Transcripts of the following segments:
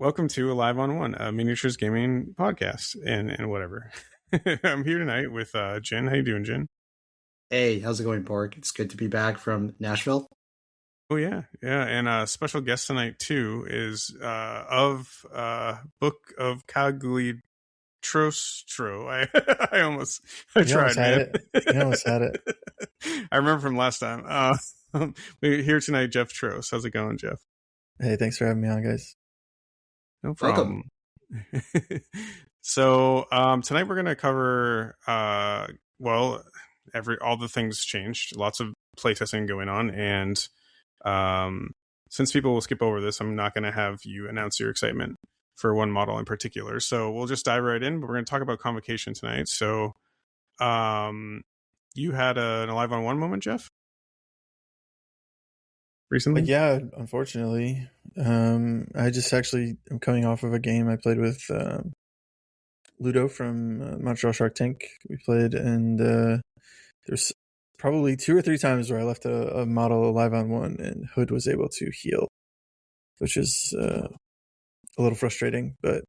Welcome to Alive on One, a miniatures gaming podcast and whatever. I'm here tonight with Jian. How you doing, Jian? Hey, how's it going, Pork? It's good to be back from Nashville. Oh yeah. And a special guest tonight too is of Book of Cagli Trostro. I almost tried, man. You almost had it. I remember from last time. We're here tonight, Jeff Troast. How's it going, Jeff? Hey, thanks for having me on, guys. No problem. So tonight we're going to cover all the things changed. Lots of playtesting going on, and since people will skip over this, I'm not going to have you announce your excitement for one model in particular. So we'll just dive right in. But we're going to talk about Convocation tonight. So you had an Alive on One moment, Jeff? Recently? Yeah, unfortunately. I just actually am coming off of a game I played with Ludo from Montreal Shark Tank. We played, and there's probably 2 or 3 times where I left a model alive on one, and Hood was able to heal, which is a little frustrating, but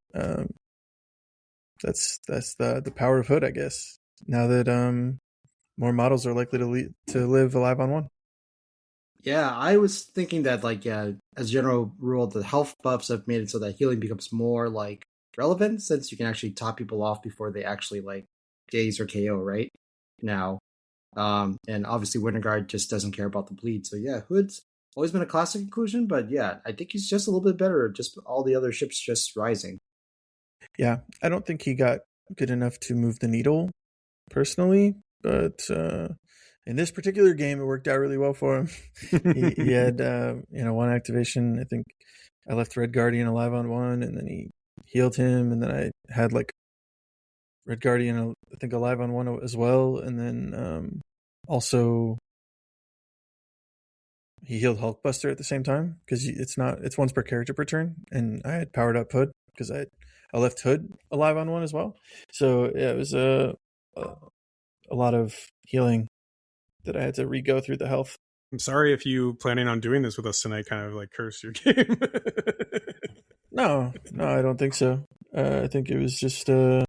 that's the power of Hood, I guess. Now that more models are likely to live alive on one. Yeah, I was thinking that, as a general rule, the health buffs have made it so that healing becomes more, relevant, since you can actually top people off before they actually, daze or KO, right? Now. And obviously Winterguard just doesn't care about the bleed. So yeah, Hood's always been a classic inclusion, but yeah, I think he's just a little bit better, just all the other ships just rising. Yeah, I don't think he got good enough to move the needle, personally, but in this particular game, it worked out really well for him. he had, one activation. I think I left Red Guardian alive on one, and then he healed him, and then I had Red Guardian, I think, alive on one as well, and then also he healed Hulkbuster at the same time, because it's once per character per turn, and I had powered up Hood because I left Hood alive on one as well. So yeah, it was a lot of healing that I had to re-go through the health. I'm sorry if you planning on doing this with us tonight kind of cursed your game. No, I don't think so. I think it was just one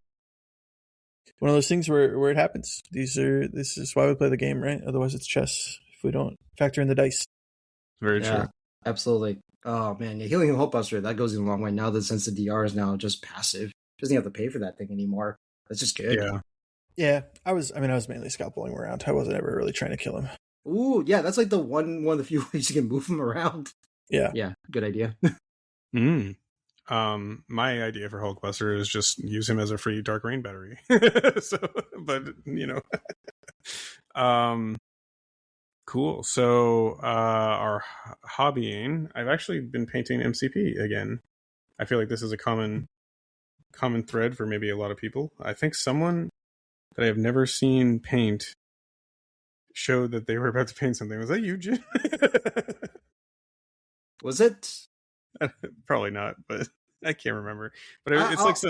of those things where it happens. This is why we play the game, right? Otherwise it's chess if we don't factor in the dice. Very true. Absolutely. Oh man, healing a Hulkbuster, that goes a long way now that since the DR is now just passive. Doesn't have to pay for that thing anymore. That's just good. Yeah, I was mainly scalping around. I wasn't ever really trying to kill him. Ooh, yeah, that's the one of the few ways you can move him around. Yeah. Yeah, good idea. My idea for Hulkbuster is just use him as a free Dark Rain battery. Cool. So our hobbying, I've actually been painting MCP again. I feel like this is a common thread for maybe a lot of people. I think someone that I have never seen paint showed that they were about to paint something. Was that you, Jim? Was it? Probably not, but I can't remember. But it's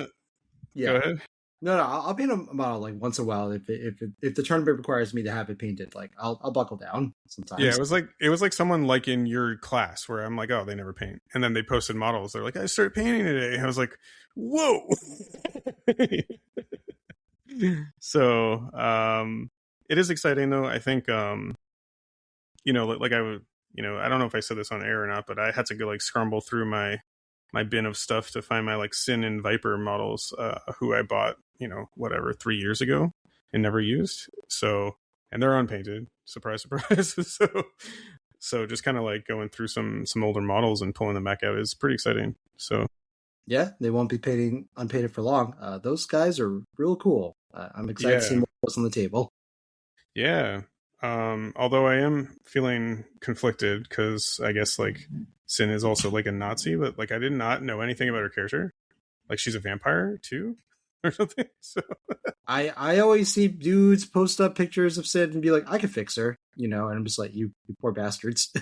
yeah. Go ahead. No, I'll paint a model once in a while if the tournament requires me to have it painted. I'll buckle down sometimes. Yeah, it was like someone in your class where I'm like, oh, they never paint, and then they posted models. They're like, I started painting today. I was like, whoa. So it is exciting though. I think I would. I don't know if I said this on air or not, but I had to go scramble through my bin of stuff to find my Sin and Viper models, who I bought, 3 years ago and never used. So, and they're unpainted. Surprise, surprise. So just kind of going through some older models and pulling them back out is pretty exciting. So yeah, they won't be unpainted for long. Those guys are real cool. I'm excited to see more what's on the table. Yeah. Although I am feeling conflicted because I guess Sin is also a Nazi, but I did not know anything about her character. She's a vampire too or something. So I always see dudes post up pictures of Sin and be like, I could fix her, and I'm just like, you poor bastards.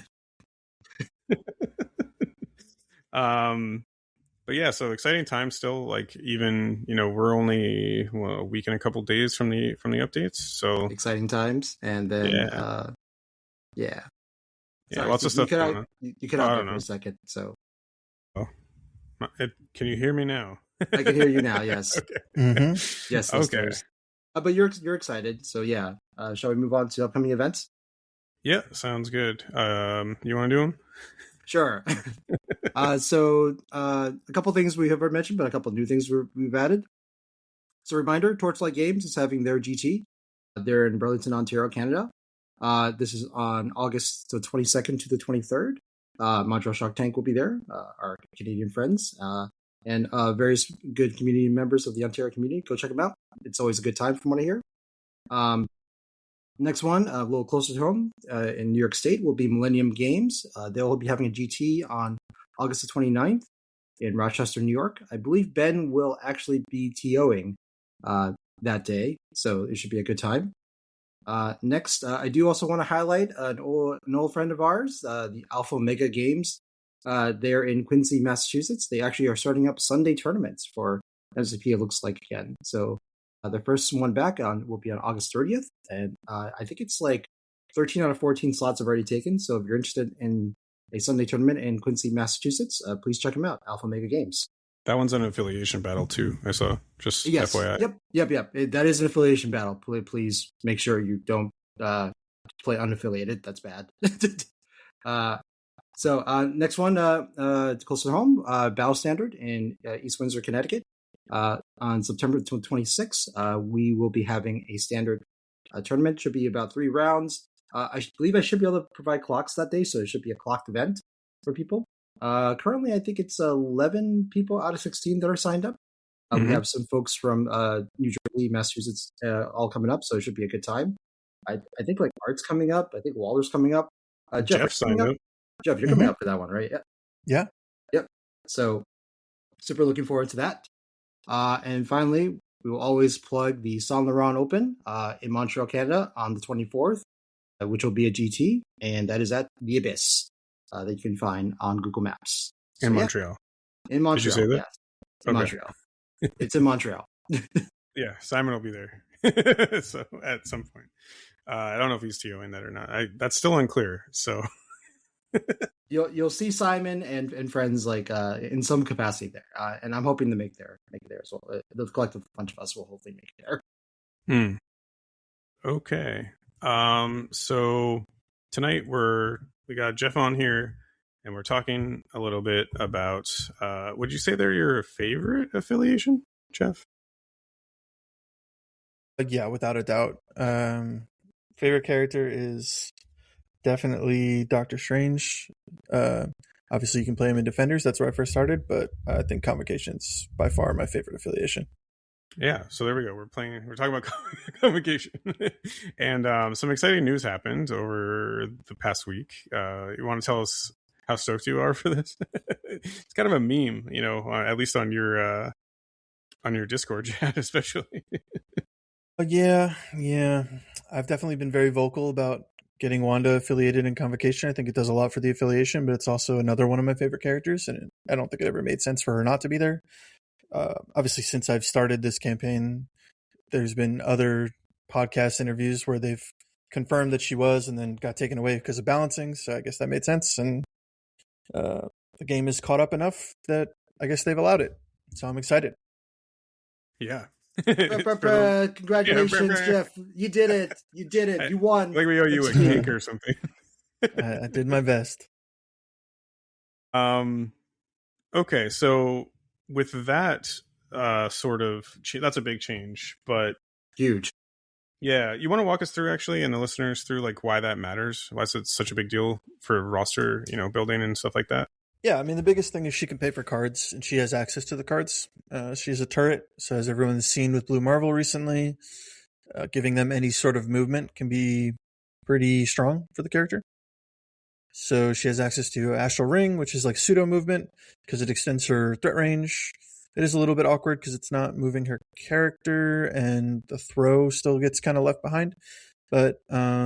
But yeah, so exciting time still. Even we're only a week and a couple days from the updates, so exciting times. And then lots of stuff going on. You could have for a second. So Can you hear me now? I can hear you now. Yes. Okay. Mm-hmm. Yes, Okay. listeners. But you're excited, so yeah. Shall we move on to upcoming events? Yeah, sounds good. You want to do them? Sure. So a couple things we have already mentioned, but a couple new things we've added. So, reminder: Torchlight Games is having their GT. They're in Burlington, Ontario, Canada. This is on August the 22nd to the 23rd. Montreal Shark Tank will be there, our Canadian friends, and various good community members of the Ontario community. Go check them out. It's always a good time from what I hear. Next one, a little closer to home, in New York State, will be Millennium Games. They'll be having a GT on August the 29th in Rochester, New York. I believe Ben will actually be TOing that day, so it should be a good time. Next, I do also want to highlight an old friend of ours, the Alpha Omega Games. They're in Quincy, Massachusetts. They actually are starting up Sunday tournaments for MCP, it looks like, again. So the first one back will be on August 30th. And I think it's like 13 out of 14 slots have already taken. So if you're interested in a Sunday tournament in Quincy, Massachusetts, please check them out, Alpha Omega Games. That one's an affiliation battle too. I saw. Just Yes. FYI. Yep. That is an affiliation battle. Please make sure you don't play unaffiliated. That's bad. So next one, closer to home, Battle Standard in East Windsor, Connecticut. On September 26th, we will be having a standard tournament. Should be about 3 rounds. I believe I should be able to provide clocks that day, so it should be a clocked event for people. Currently, I think it's 11 people out of 16 that are signed up. We have some folks from New Jersey, Massachusetts, all coming up, so it should be a good time. I think like Art's coming up. I think Waller's coming up. Jeff signed up. Jeff, you're coming up for that one, right? Yeah. Yep. So super looking forward to that. And finally, we will always plug the Saint Laurent Open in Montreal, Canada on the 24th, which will be a GT, and that is at the Abyss that you can find on Google Maps. So, In Montreal. In Montreal. Did you say that? Yes. In Montreal. It's in Montreal. Yeah, Simon will be there. So at some point. I don't know if he's TOing that or not. That's still unclear. So you'll see Simon and friends like in some capacity there, and I'm hoping to make it there as well. The collective bunch of us will hopefully make it there. Okay. So tonight we got Jeff on here, and we're talking a little bit about. Would you say they're your favorite affiliation, Jeff? Yeah, without a doubt. Favorite character is definitely Doctor Strange. Obviously, you can play him in Defenders. That's where I first started, but I think Convocation's by far my favorite affiliation. Yeah, so there we go. We're talking about Convocation, and some exciting news happened over the past week. You want to tell us how stoked you are for this? It's kind of a meme, at least on your Discord chat, especially. Yeah. I've definitely been very vocal about getting Wanda affiliated in Convocation. I think it does a lot for the affiliation, but it's also another one of my favorite characters, and I don't think it ever made sense for her not to be there. Obviously, since I've started this campaign, there's been other podcast interviews where they've confirmed that she was and then got taken away because of balancing, so I guess that made sense, and the game is caught up enough that I guess they've allowed it, so I'm excited. Yeah. Congratulations, Jeff. You did it. You won. Like we owe you a cake or something. I did my best. Okay, so with that sort of that's a big change, but huge. Yeah, you want to walk us through actually, and the listeners through like why that matters, why it's such a big deal for roster, building and stuff like that. Yeah, I mean, the biggest thing is she can pay for cards, and she has access to the cards. She's a turret, so as everyone's seen with Blue Marvel recently, giving them any sort of movement can be pretty strong for the character. So she has access to Astral Ring, which is like pseudo movement, because it extends her threat range. It is a little bit awkward because it's not moving her character, and the throw still gets kind of left behind. But, I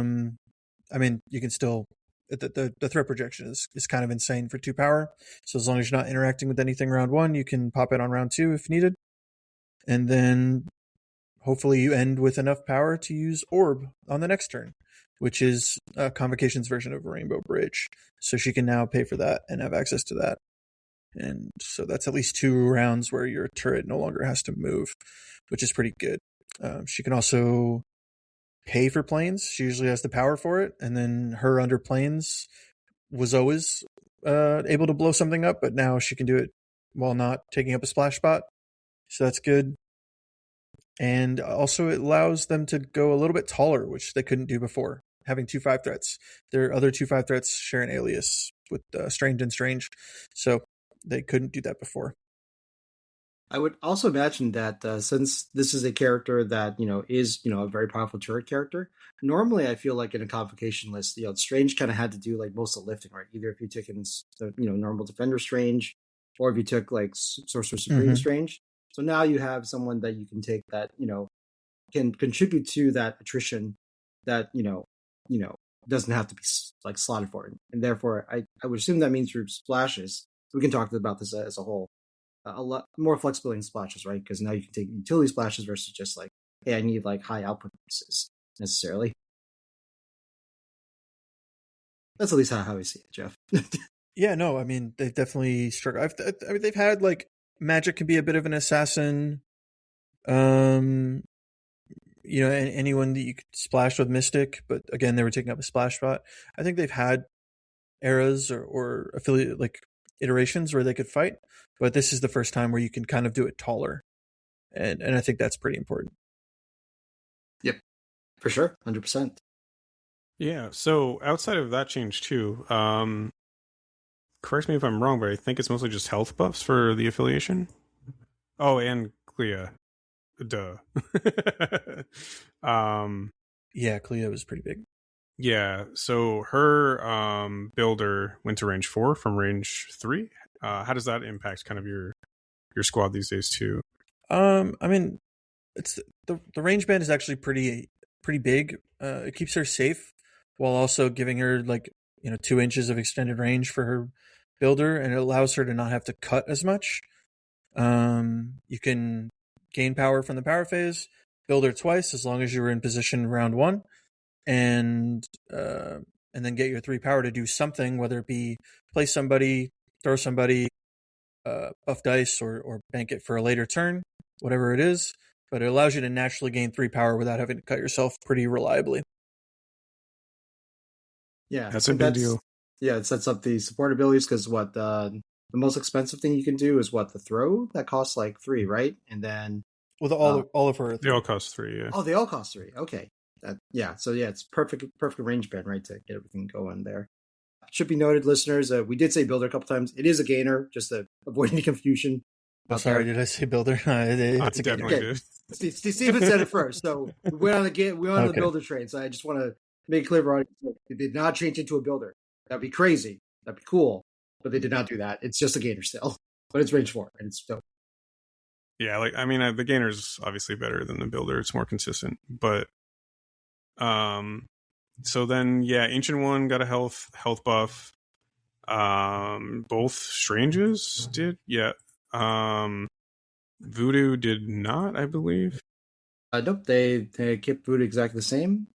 mean, you can still... The threat projection is kind of insane for 2 power. So as long as you're not interacting with anything round 1, you can pop it on round 2 if needed. And then hopefully you end with enough power to use Orb on the next turn, which is Convocation's version of a Rainbow Bridge. So she can now pay for that and have access to that. And so that's at least 2 rounds where your turret no longer has to move, which is pretty good. She can also pay for planes. She usually has the power for it. And then her under planes was always able to blow something up, but now she can do it while not taking up a splash spot. So that's good. And also it allows them to go a little bit taller, which they couldn't do before, having 2 5 threats. Their other 2 5 threats share an alias with Strange and Strange, so they couldn't do that before. I would also imagine that since this is a character that is a very powerful turret character, normally I feel like in a Convocation list, Strange kind of had to do like most of the lifting, right? Either if you took in the normal Defender Strange, or if you took like Sorcerer Supreme Strange. So now you have someone that you can take that can contribute to that attrition that doesn't have to be like slotted for it, and therefore I would assume that means through splashes. We can talk about this as a whole. A lot more flexibility in splashes, right? Because now you can take utility splashes versus just like, hey, I need like high output pieces necessarily. That's at least how I see it, Jeff. Yeah, no, I mean they definitely struggle. I mean they've had like Magic can be a bit of an assassin. Anyone that you could splash with Mystic, but again they were taking up a splash spot. I think they've had eras or affiliate like iterations where they could fight, but this is the first time where you can kind of do it taller, and I think that's pretty important. Yep, for sure, 100%. Yeah. So outside of that change too, correct me if I'm wrong, but I think it's mostly just health buffs for the affiliation. Oh, and Clea. Duh. Yeah, Clea was pretty big. Yeah, so her builder went to range 4 from range 3. How does that impact kind of your squad these days too? I mean, it's the range band is actually pretty big. It keeps her safe while also giving her 2 inches of extended range for her builder, and it allows her to not have to cut as much. You can gain power from the power phase, build her twice as long as you're in position round 1, and then get your 3 power to do something, whether it be play somebody, throw somebody, buff dice, or bank it for a later turn, whatever it is. But it allows you to naturally gain 3 power without having to cut yourself pretty reliably. Yeah, that's a big deal. Yeah, it sets up the support abilities because the most expensive thing you can do is the throw that costs like 3, right? And then all of her, they all cost 3. Yeah. Oh, they all cost 3. Okay. So it's perfect range band, right, to get everything going there. It should be noted, listeners, we did say builder a couple times. It is a gainer, just to avoid any confusion. Oh, sorry, did I say builder? It's a gainer. Did. Steven said it first, so we went on the builder train. So I just want to make it clear for audience, it did not change into a builder. That'd be crazy. That'd be cool, but they did not do that. It's just a gainer still, but it's range 4 and it's dope. Yeah, the gainer is obviously better than the builder. It's more consistent, but so then Ancient One got a health buff. Both Stranges did. Voodoo did not, I believe. Nope, they kept Voodoo exactly the same.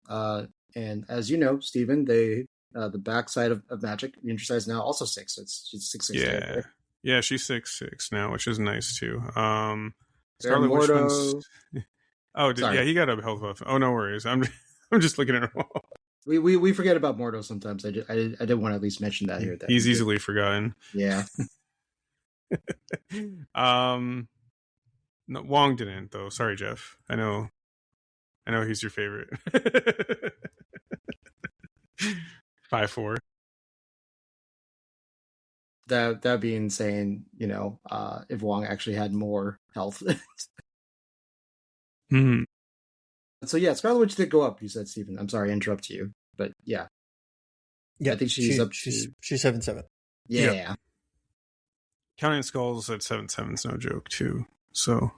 And as you know, Steven, the backside of Magic, the intersize now also 6. So she's 6/6. Yeah. Yeah, she's 6/6 now, which is nice too. Scarlet Witch. Oh, he got a health buff. Oh, no worries. I'm just looking at her. We forget about Mordo sometimes. I did want to at least mention that here. He's easily forgotten. Yeah. No, Wong didn't though. Sorry, Jeff. I know he's your favorite. 5/4. That'd be insane, if Wong actually had more health. Mm-hmm. So Scarlet Witch did go up, you said, Stephen. I'm sorry, I interrupt you. But yeah. I think she's 7/7. Yeah. Yep. Counting Skulls at 7/7 is no joke too. So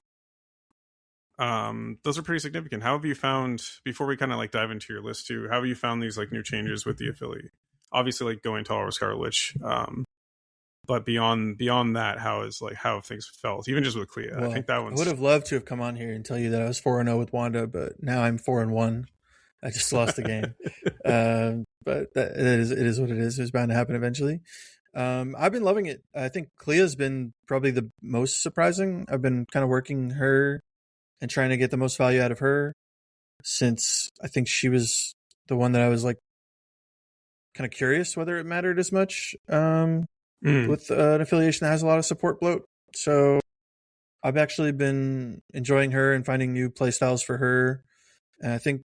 those are pretty significant. How have you found, before we kind of dive into your list too, how have you found these new changes with the affiliate? Obviously going taller with Scarlet Witch, but beyond that, how have things felt, even just with Clea? Well, I think that one. I would have loved to have come on here and tell you that I was 4-0 with Wanda, but now I'm 4-1. I just lost the game. But it is what it is. It was bound to happen eventually. I've been loving it. I think Clea's been probably the most surprising. I've been kind of working her and trying to get the most value out of her since I think she was the one that I was like kind of curious whether it mattered as much with an affiliation that has a lot of support bloat. So I've actually been enjoying her and finding new playstyles for her. And I think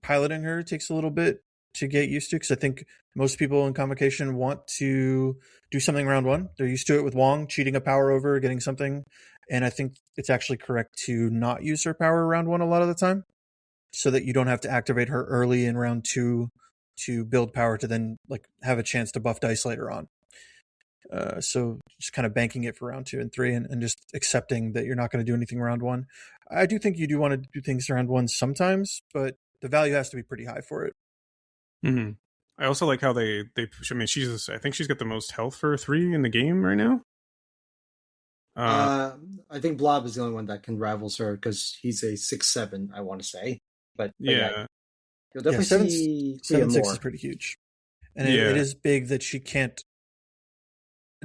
piloting her takes a little bit to get used to, because I think most people in Convocation want to do something round one. They're used to it with Wong, cheating a power over, getting something. And I think it's actually correct to not use her power round one a lot of the time, so that you don't have to activate her early in round two to build power to then like have a chance to buff dice later on. So just kind of banking it for round 2 and 3 and just accepting that you're not going to do anything round one. I do think you do want to do things round one sometimes, but the value has to be pretty high for it. Mm-hmm. I also like how they push. I mean, I think she's got the most health for 3 in the game right now. I think Blob is the only one that can rivals her because he's a 6/7, I want to say. But yeah, you'll definitely see 7/6 is pretty huge. And it is big that she can't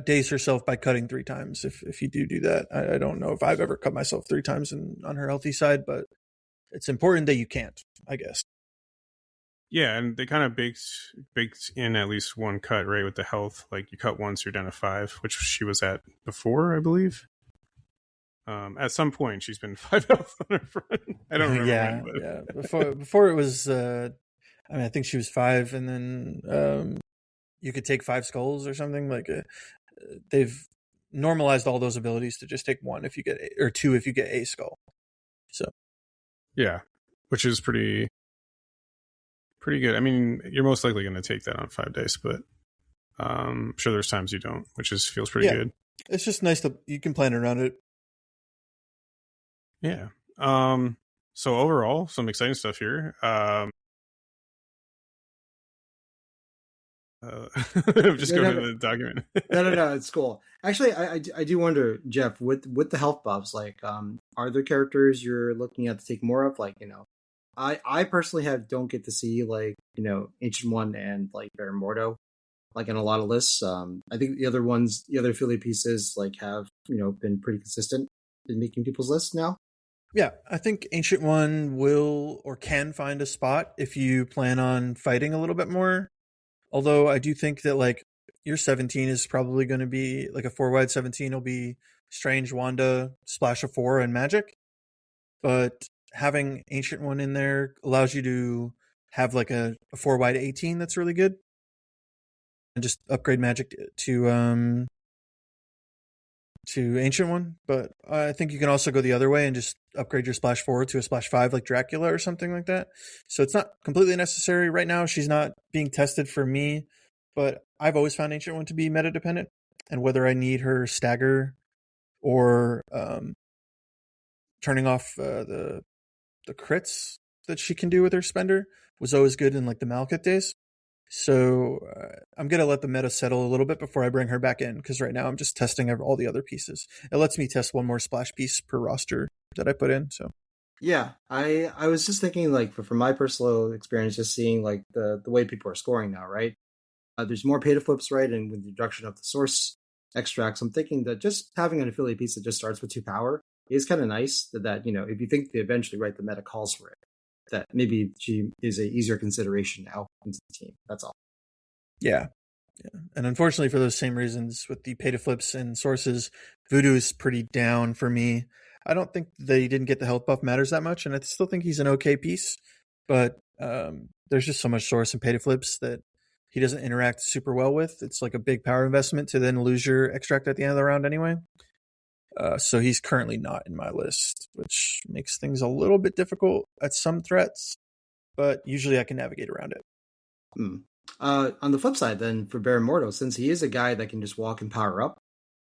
daze herself by cutting 3 times if you do that. I don't know if I've ever cut myself 3 times on her healthy side, but it's important that you can't, I guess. Yeah, and they kind of baked in at least one cut, right, with the health. Like, you cut once, you're down to 5, which she was at before, I believe. At some point, she's been 5 health on her front. I don't remember when, but... yeah. Before it was, I think she was 5, and then you could take 5 skulls or something. Like, they've normalized all those abilities to just take 1 if you get, or 2 if you get a skull. So, yeah, which is pretty good. I mean, you're most likely going to take that on 5 days, but I'm sure there's times you don't, which feels pretty good. It's just nice that you can plan around it. Yeah. So overall, some exciting stuff here. I'm just going to the document. No, it's cool. Actually, I do wonder, Jeff, with the health buffs, like, are there characters you're looking at to take more of? Like, I personally don't get to see, like, Ancient One and like Baron Mordo, like, in a lot of lists. I think the other affiliate pieces like have been pretty consistent in making people's lists now. Yeah, I think Ancient One will or can find a spot if you plan on fighting a little bit more. Although I do think that like your 17 is probably going to be like a 4-wide 17 will be Strange, Wanda, Splash of 4, and Magic. But having Ancient One in there allows you to have like a 4-wide 18 that's really good. And just upgrade Magic to Ancient One. But I think you can also go the other way and just upgrade your Splash 4 to a Splash 5 like Dracula or something like that. So it's not completely necessary. Right now, she's not being tested for me, but I've always found Ancient One to be meta dependent. And whether I need her stagger or turning off the crits that she can do with her spender was always good in like the Malekith days. So I'm going to let the meta settle a little bit before I bring her back in, because right now I'm just testing all the other pieces. It lets me test 1 more splash piece per roster that I put in. So yeah, I was just thinking, like, from my personal experience, just seeing like the way people are scoring now, right? There's more pay to flips, right? And with the introduction of the source extracts, I'm thinking that just having an affiliate piece that just starts with 2 power is kind of nice. That if you think they eventually the meta calls for it, that maybe she is a easier consideration now into the team. That's all. Yeah. And unfortunately, for those same reasons, with the pay to flips and sources, Voodoo is pretty down for me. I don't think they didn't get the health buff matters that much, and I still think he's an okay piece. But there's just so much source and pay to flips that he doesn't interact super well with. It's like a big power investment to then lose your extract at the end of the round anyway. So he's currently not in my list, which makes things a little bit difficult at some threats, but usually I can navigate around it. On the flip side, then, for Baron Mordo, since he is a guy that can just walk and power up,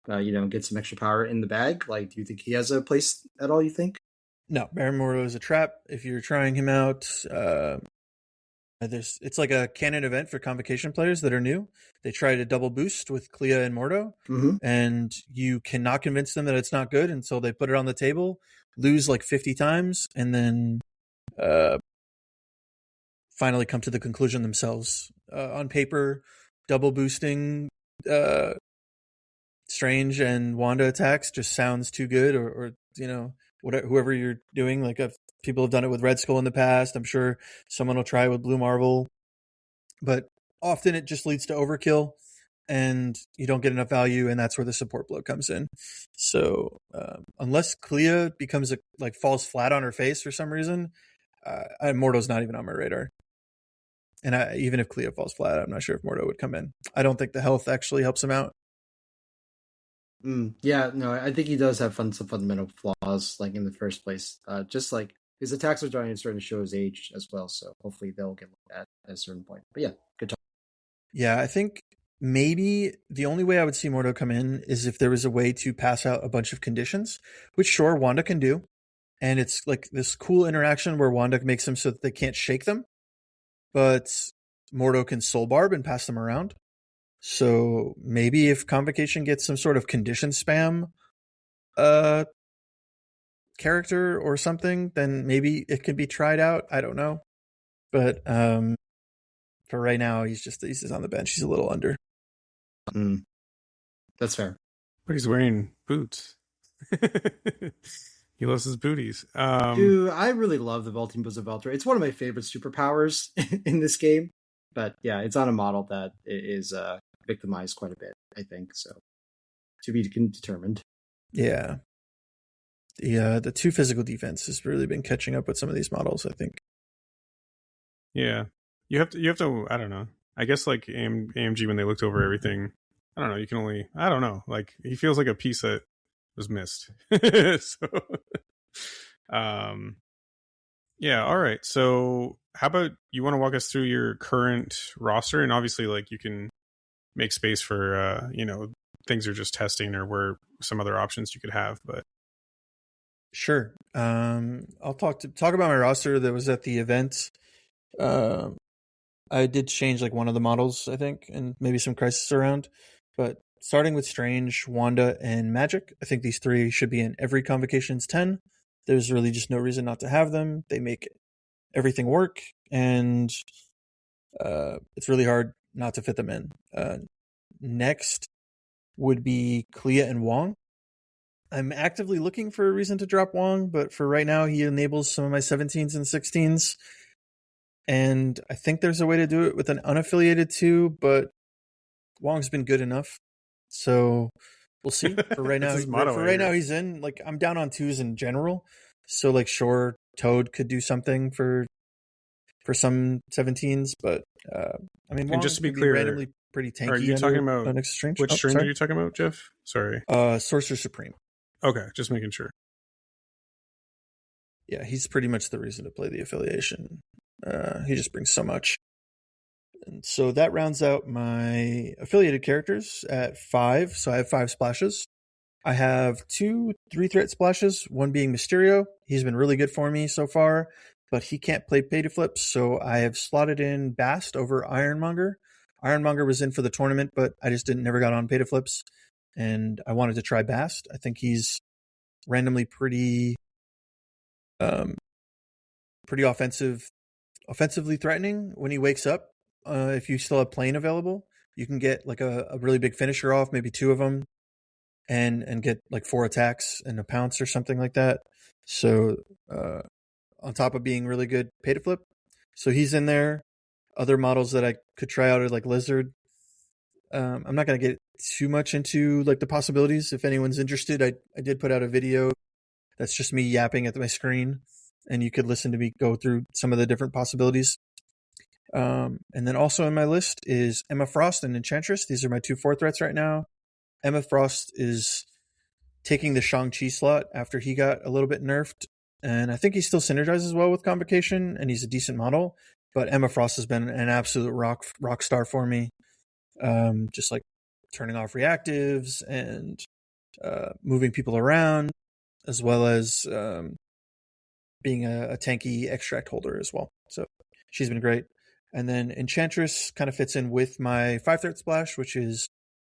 get some extra power in the bag, like, do you think he has a place at all, you think? No, Baron Mordo is a trap. If you're trying him out, it's like a canon event for Convocation players that are new. They try to double boost with Clea and Mordo, and you cannot convince them that it's not good until they put it on the table, lose like 50 times, and then finally come to the conclusion themselves. On paper, double boosting Strange and Wanda attacks just sounds too good, or whoever you're doing. Like if people have done it with Red Skull in the past, I'm sure someone will try with Blue Marvel, but often it just leads to overkill and you don't get enough value, and that's where the support blow comes in. So unless Clea becomes falls flat on her face for some reason, Mordo's not even on my radar. And even if Clea falls flat, I'm not sure if Mordo would come in. I don't think the health actually helps him out. Yeah, no, I think he does have some fundamental flaws, like in the first place. Just like his attacks are starting to show his age as well, so hopefully they'll get looked at a certain point. But yeah, good talk. Yeah, I think maybe the only way I would see Mordo come in is if there was a way to pass out a bunch of conditions, which sure, Wanda can do. And it's like this cool interaction where Wanda makes them so that they can't shake them, but Mordo can soul barb and pass them around. So maybe if Convocation gets some sort of condition spam character or something, then maybe it can be tried out. I don't know. But for right now, he's just on the bench. He's a little under. That's fair. But he's wearing boots. He loves his booties. Dude, I really love the Vaulting Boots of Valkyrie. It's one of my favorite superpowers in this game. But yeah, it's on a model that is victimized quite a bit, I think. So to be determined. Yeah. The 2 physical defense has really been catching up with some of these models, I think. Yeah. You have to, I don't know. I guess like AMG, when they looked over everything, I don't know, I don't know. Like he feels like a piece that was missed. So, yeah. All right. So how about you want to walk us through your current roster? And obviously like you can make space for, things you're just testing or where some other options you could have, but. Sure. I'll talk about my roster that was at the event. I did change like one of the models, I think, and maybe some crisis around, but starting with Strange, Wanda, and Magic, I think these 3 should be in every Convocation's 10. There's really just no reason not to have them. They make everything work, and it's really hard not to fit them in. Next would be Clea and Wong. I'm actively looking for a reason to drop Wong, but for right now, he enables some of my 17s and 16s. And I think there's a way to do it with an unaffiliated 2, but Wong's been good enough. So we'll see. For right now, now he's in. Like I'm down on 2s in general. So like sure, Toad could do something for some 17s, but I mean, Wong, and just to be clear, randomly pretty tanky. Are you talking about next Strange? Which Strange are you talking about, Jeff? Sorry. Sorcerer Supreme. Okay, just making sure. Yeah, he's pretty much the reason to play the affiliation. He just brings so much. And so that rounds out my affiliated characters at 5. So I have 5 splashes. I have 2 3-threat splashes, one being Mysterio. He's been really good for me so far, but he can't play pay to flips, so I have slotted in Bast over Ironmonger. Ironmonger was in for the tournament, but I just never got on pay to flips, and I wanted to try Bast. I think he's randomly pretty offensively threatening when he wakes up. If you still have plane available, you can get like a really big finisher off, maybe 2 of them, and get like 4 attacks and a pounce or something like that. So on top of being really good pay to flip, so he's in there. Other models that I could try out are like Lizard. I'm not going to get too much into like the possibilities. If anyone's interested, I did put out a video that's just me yapping at my screen, and you could listen to me go through some of the different possibilities. And then also on my list is Emma Frost and Enchantress. These are my 2 4-threats right now. Emma Frost is taking the Shang-Chi slot after he got a little bit nerfed, and I think he still synergizes well with Convocation, and he's a decent model. But Emma Frost has been an absolute rock star for me. Just like turning off reactives and moving people around, as well as being a tanky extract holder as well. So she's been great. And then Enchantress kind of fits in with my 5-threat splash, which is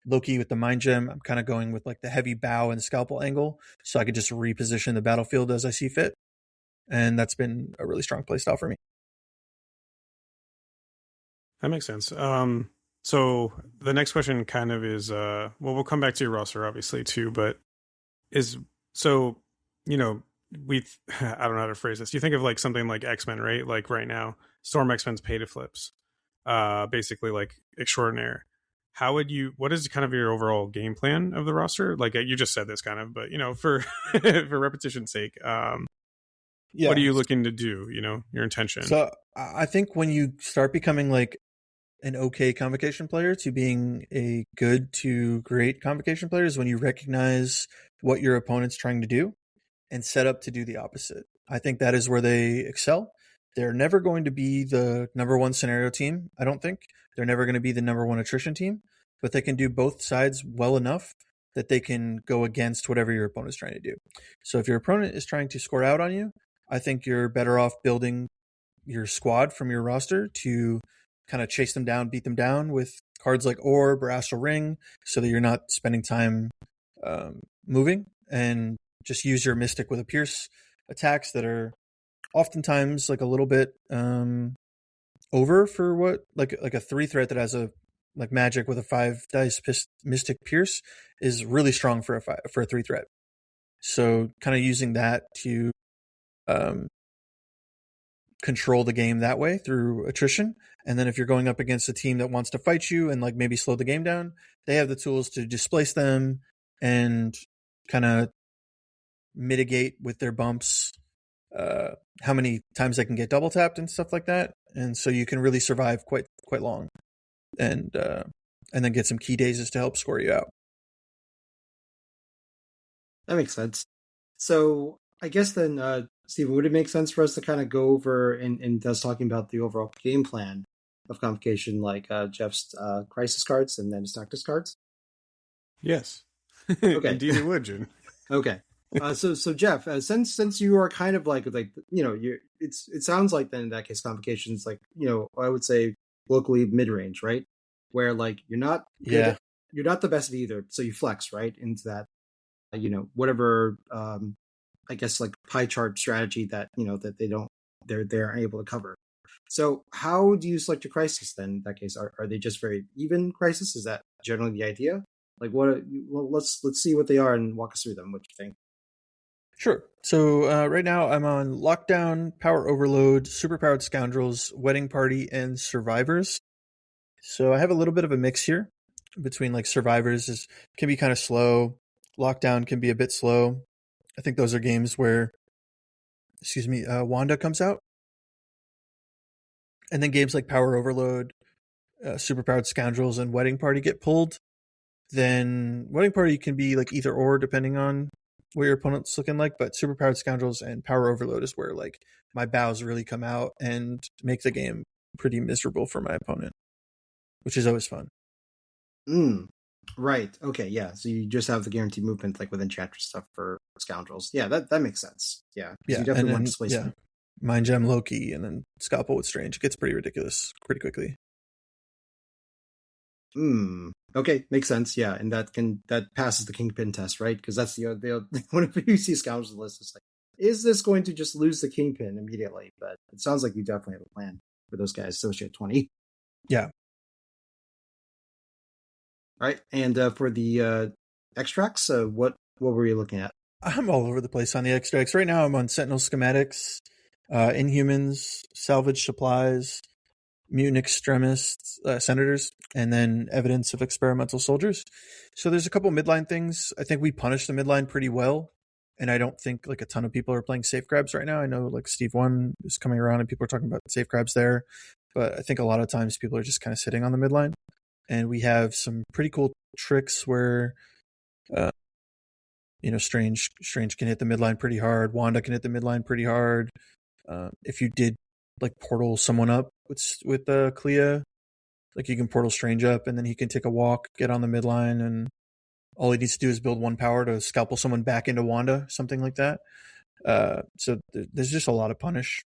Loki with the Mind Gem. I'm kind of going with like the heavy bow and scalpel angle, so I could just reposition the battlefield as I see fit. And that's been a really strong playstyle for me. That makes sense. So the next question kind of is, we'll come back to your roster obviously too, but is so you know we I don't know how to phrase this. You think of like something like X-Men, right? Like right now, Storm X-Men's pay to flips, basically like extraordinaire. How would you? What is kind of your overall game plan of the roster? Like you just said this kind of, but for for repetition's sake, what are Yeah. you looking to do? Your intention. So I think when you start becoming like an okay convocation player to being a good to great convocation player is when you recognize what your opponent's trying to do and set up to do the opposite. I think that is where they excel. They're never going to be the number one scenario team, I don't think. They're never going to be the number one attrition team, but they can do both sides well enough that they can go against whatever your opponent is trying to do. So if your opponent is trying to score out on you, I think you're better off building your squad from your roster to kind of chase them down, beat them down with cards like Orb or Astral Ring so that you're not spending time moving, and just use your Mystic with a Pierce attacks that are oftentimes like a little bit over for what like a 3 threat that has a like magic with a 5 dice Mystic Pierce is really strong for a 3 threat. So kind of using that to control the game that way through attrition. And then if you're going up against a team that wants to fight you and like maybe slow the game down, they have the tools to displace them and kind of mitigate with their bumps how many times they can get double tapped and stuff like that. And so you can really survive quite long and then get some key dazes to help score you out. That makes sense. So I guess then, Stephen, would it make sense for us to kind of go over and us talking about the overall game plan of Convocation, like Jeff's crisis cards and then his tactics cards? Yes. Okay. Indeed it would, Jian. Okay. So Jeff, since you are kind of like it sounds like then in that case Convocation is like I would say locally mid range, right? Where like you're not good, you're not the best of either, so you flex right into that whatever I guess like pie chart strategy that that they're able to cover. So how do you select your crisis then in that case? Are they just very even crisis? Is that generally the idea? Like let's see what they are and walk us through them. What do you think? Sure. So right now I'm on Lockdown, Power Overload, Superpowered Scoundrels, Wedding Party, and Survivors. So I have a little bit of a mix here between like Survivors can be kind of slow. Lockdown can be a bit slow. I think those are games where, Wanda comes out. And then games like Power Overload, Superpowered Scoundrels, and Wedding Party get pulled. Then Wedding Party can be like either or depending on what your opponent's looking like, but Superpowered Scoundrels and Power Overload is where like my bows really come out and make the game pretty miserable for my opponent, which is always fun. Right. Okay. Yeah. So you just have the guaranteed movement like with Enchantress stuff for Scoundrels. Yeah, that makes sense. Yeah. Yeah. You definitely want displacement. Yeah. Mind Gem Loki and then Scalpel with Strange. It gets pretty ridiculous pretty quickly. Okay, makes sense. Yeah, and that passes the Kingpin test, right? Because that's the whenever you see Scoundrels list, it's like, is this going to just lose the Kingpin immediately? But it sounds like you definitely have a plan for those guys. Associate 20. Yeah. Right, and for the extracts, what were you looking at? I'm all over the place on the extracts. Right now I'm on Sentinel Schematics, Inhumans, Salvage Supplies, Mutant Extremists, Senators, and then Evidence of Experimental Soldiers. So there's a couple midline things. I think we punished the midline pretty well, and I don't think like a ton of people are playing safe grabs right now. I know like Steve 1 is coming around and people are talking about safe grabs there, but I think a lot of times people are just kind of sitting on the midline. And we have some pretty cool tricks where Strange can hit the midline pretty hard. Wanda can hit the midline pretty hard. If you did like portal someone up with Clea, like you can portal Strange up and then he can take a walk, get on the midline, and all he needs to do is build 1 power to scalpel someone back into Wanda, something like that. So there's just a lot of punish,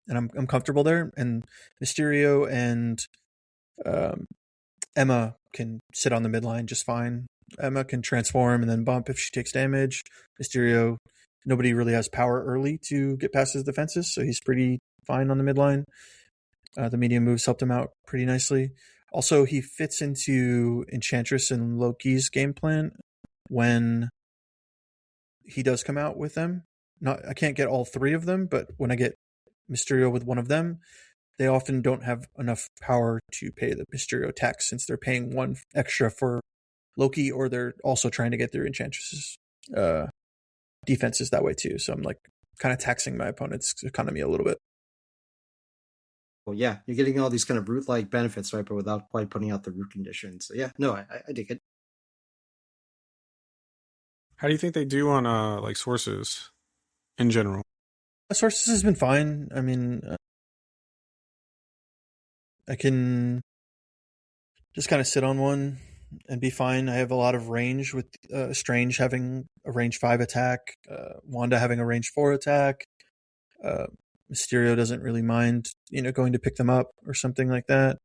and I'm comfortable there. And Mysterio and Emma can sit on the midline just fine. Emma can transform and then bump if she takes damage. Mysterio, nobody really has power early to get past his defenses, so he's pretty fine on the midline. The medium moves helped him out pretty nicely. Also, he fits into Enchantress and Loki's game plan when he does come out with them. I can't get all three of them, but when I get Mysterio with one of them, they often don't have enough power to pay the Mysterio tax since they're paying one extra for Loki, or they're also trying to get through Enchantress's defenses that way too. So I'm like kind of taxing my opponent's economy a little bit. Well, yeah, you're getting all these kind of root-like benefits, right? But without quite putting out the root conditions. So yeah, no, I dig it. How do you think they do on like sources in general? Sources has been fine. I mean, I can just kind of sit on one and be fine. I have a lot of range with Strange having a range 5 attack, Wanda having a range 4 attack. Mysterio doesn't really mind, going to pick them up or something like that.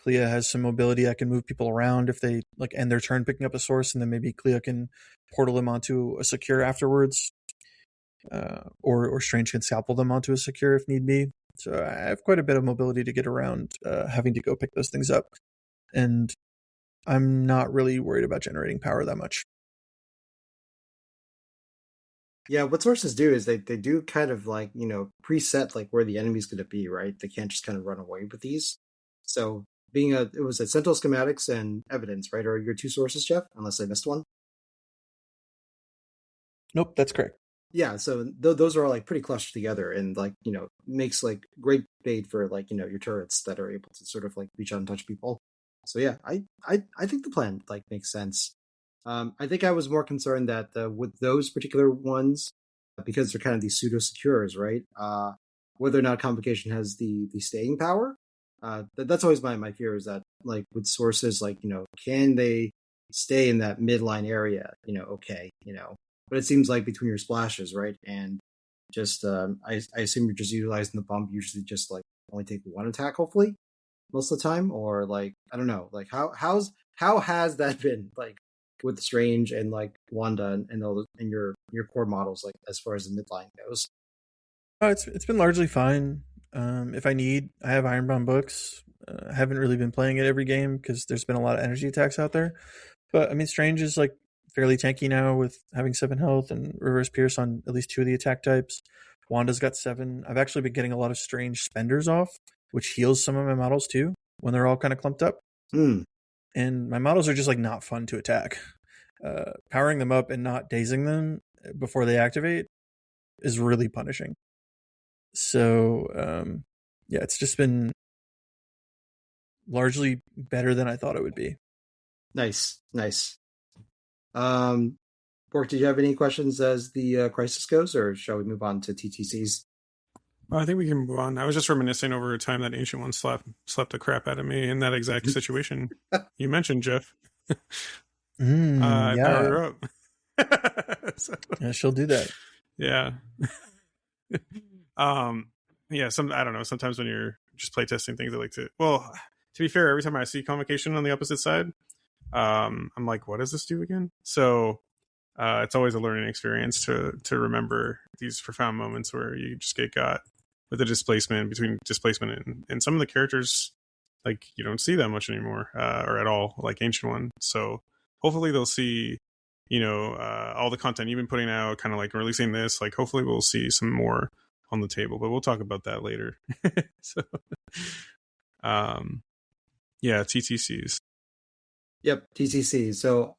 Clea has some mobility. I can move people around if they like end their turn picking up a source, and then maybe Clea can portal them onto a secure afterwards. Or Strange can scalpel them onto a secure if need be. So I have quite a bit of mobility to get around having to go pick those things up. And I'm not really worried about generating power that much. Yeah, what sources do is they do kind of like, preset like where the enemy's going to be, right? They can't just kind of run away with these. So it was a Sentinel schematics and evidence, right? Or your two sources, Jeff, unless I missed one. Nope, that's correct. Yeah, so those are all like pretty clustered together and like, makes like great bait for like, your turrets that are able to sort of like reach out and touch people. So yeah, I think the plan like makes sense. I think I was more concerned that with those particular ones, because they're kind of these pseudo secures, right? Whether or not Convocation has the staying power. That's always my fear is that like with sources, like can they stay in that midline area? Okay, but it seems like between your splashes, right, and just I assume you're just utilizing the bump. Usually, just like only take one attack, hopefully, most of the time, or like I don't know, like how has that been like with Strange and like Wanda and all and your core models, like as far as the midline goes? It's been largely fine. If I need, I have Ironbound books. I haven't really been playing it every game because there's been a lot of energy attacks out there. But I mean, Strange is like fairly tanky now with having 7 health and reverse pierce on at least 2 of the attack types. Wanda's got 7. I've actually been getting a lot of Strange spenders off, which heals some of my models too when they're all kind of clumped up. And my models are just like not fun to attack. Powering them up and not dazing them before they activate is really punishing. So yeah, it's just been largely better than I thought it would be. Nice. Bork, did you have any questions as the crisis goes, or shall we move on to TTCs? Well, I think we can move on. I was just reminiscing over a time that Ancient One slapped the crap out of me in that exact situation you mentioned, Jeff. I powered her up. So, yeah, she'll do that. Yeah. Yeah, I don't know, sometimes when you're just playtesting things, I like to be fair, every time I see Convocation on the opposite side, I'm like, what does this do again? So it's always a learning experience to remember these profound moments where you just get got with the displacement and some of the characters, like, you don't see that much anymore, or at all, like Ancient One. So hopefully they'll see, all the content you've been putting out, kind of like releasing this, like hopefully we'll see some more on the table, but we'll talk about that later. So yeah, TTCs. Yep, TTCs. So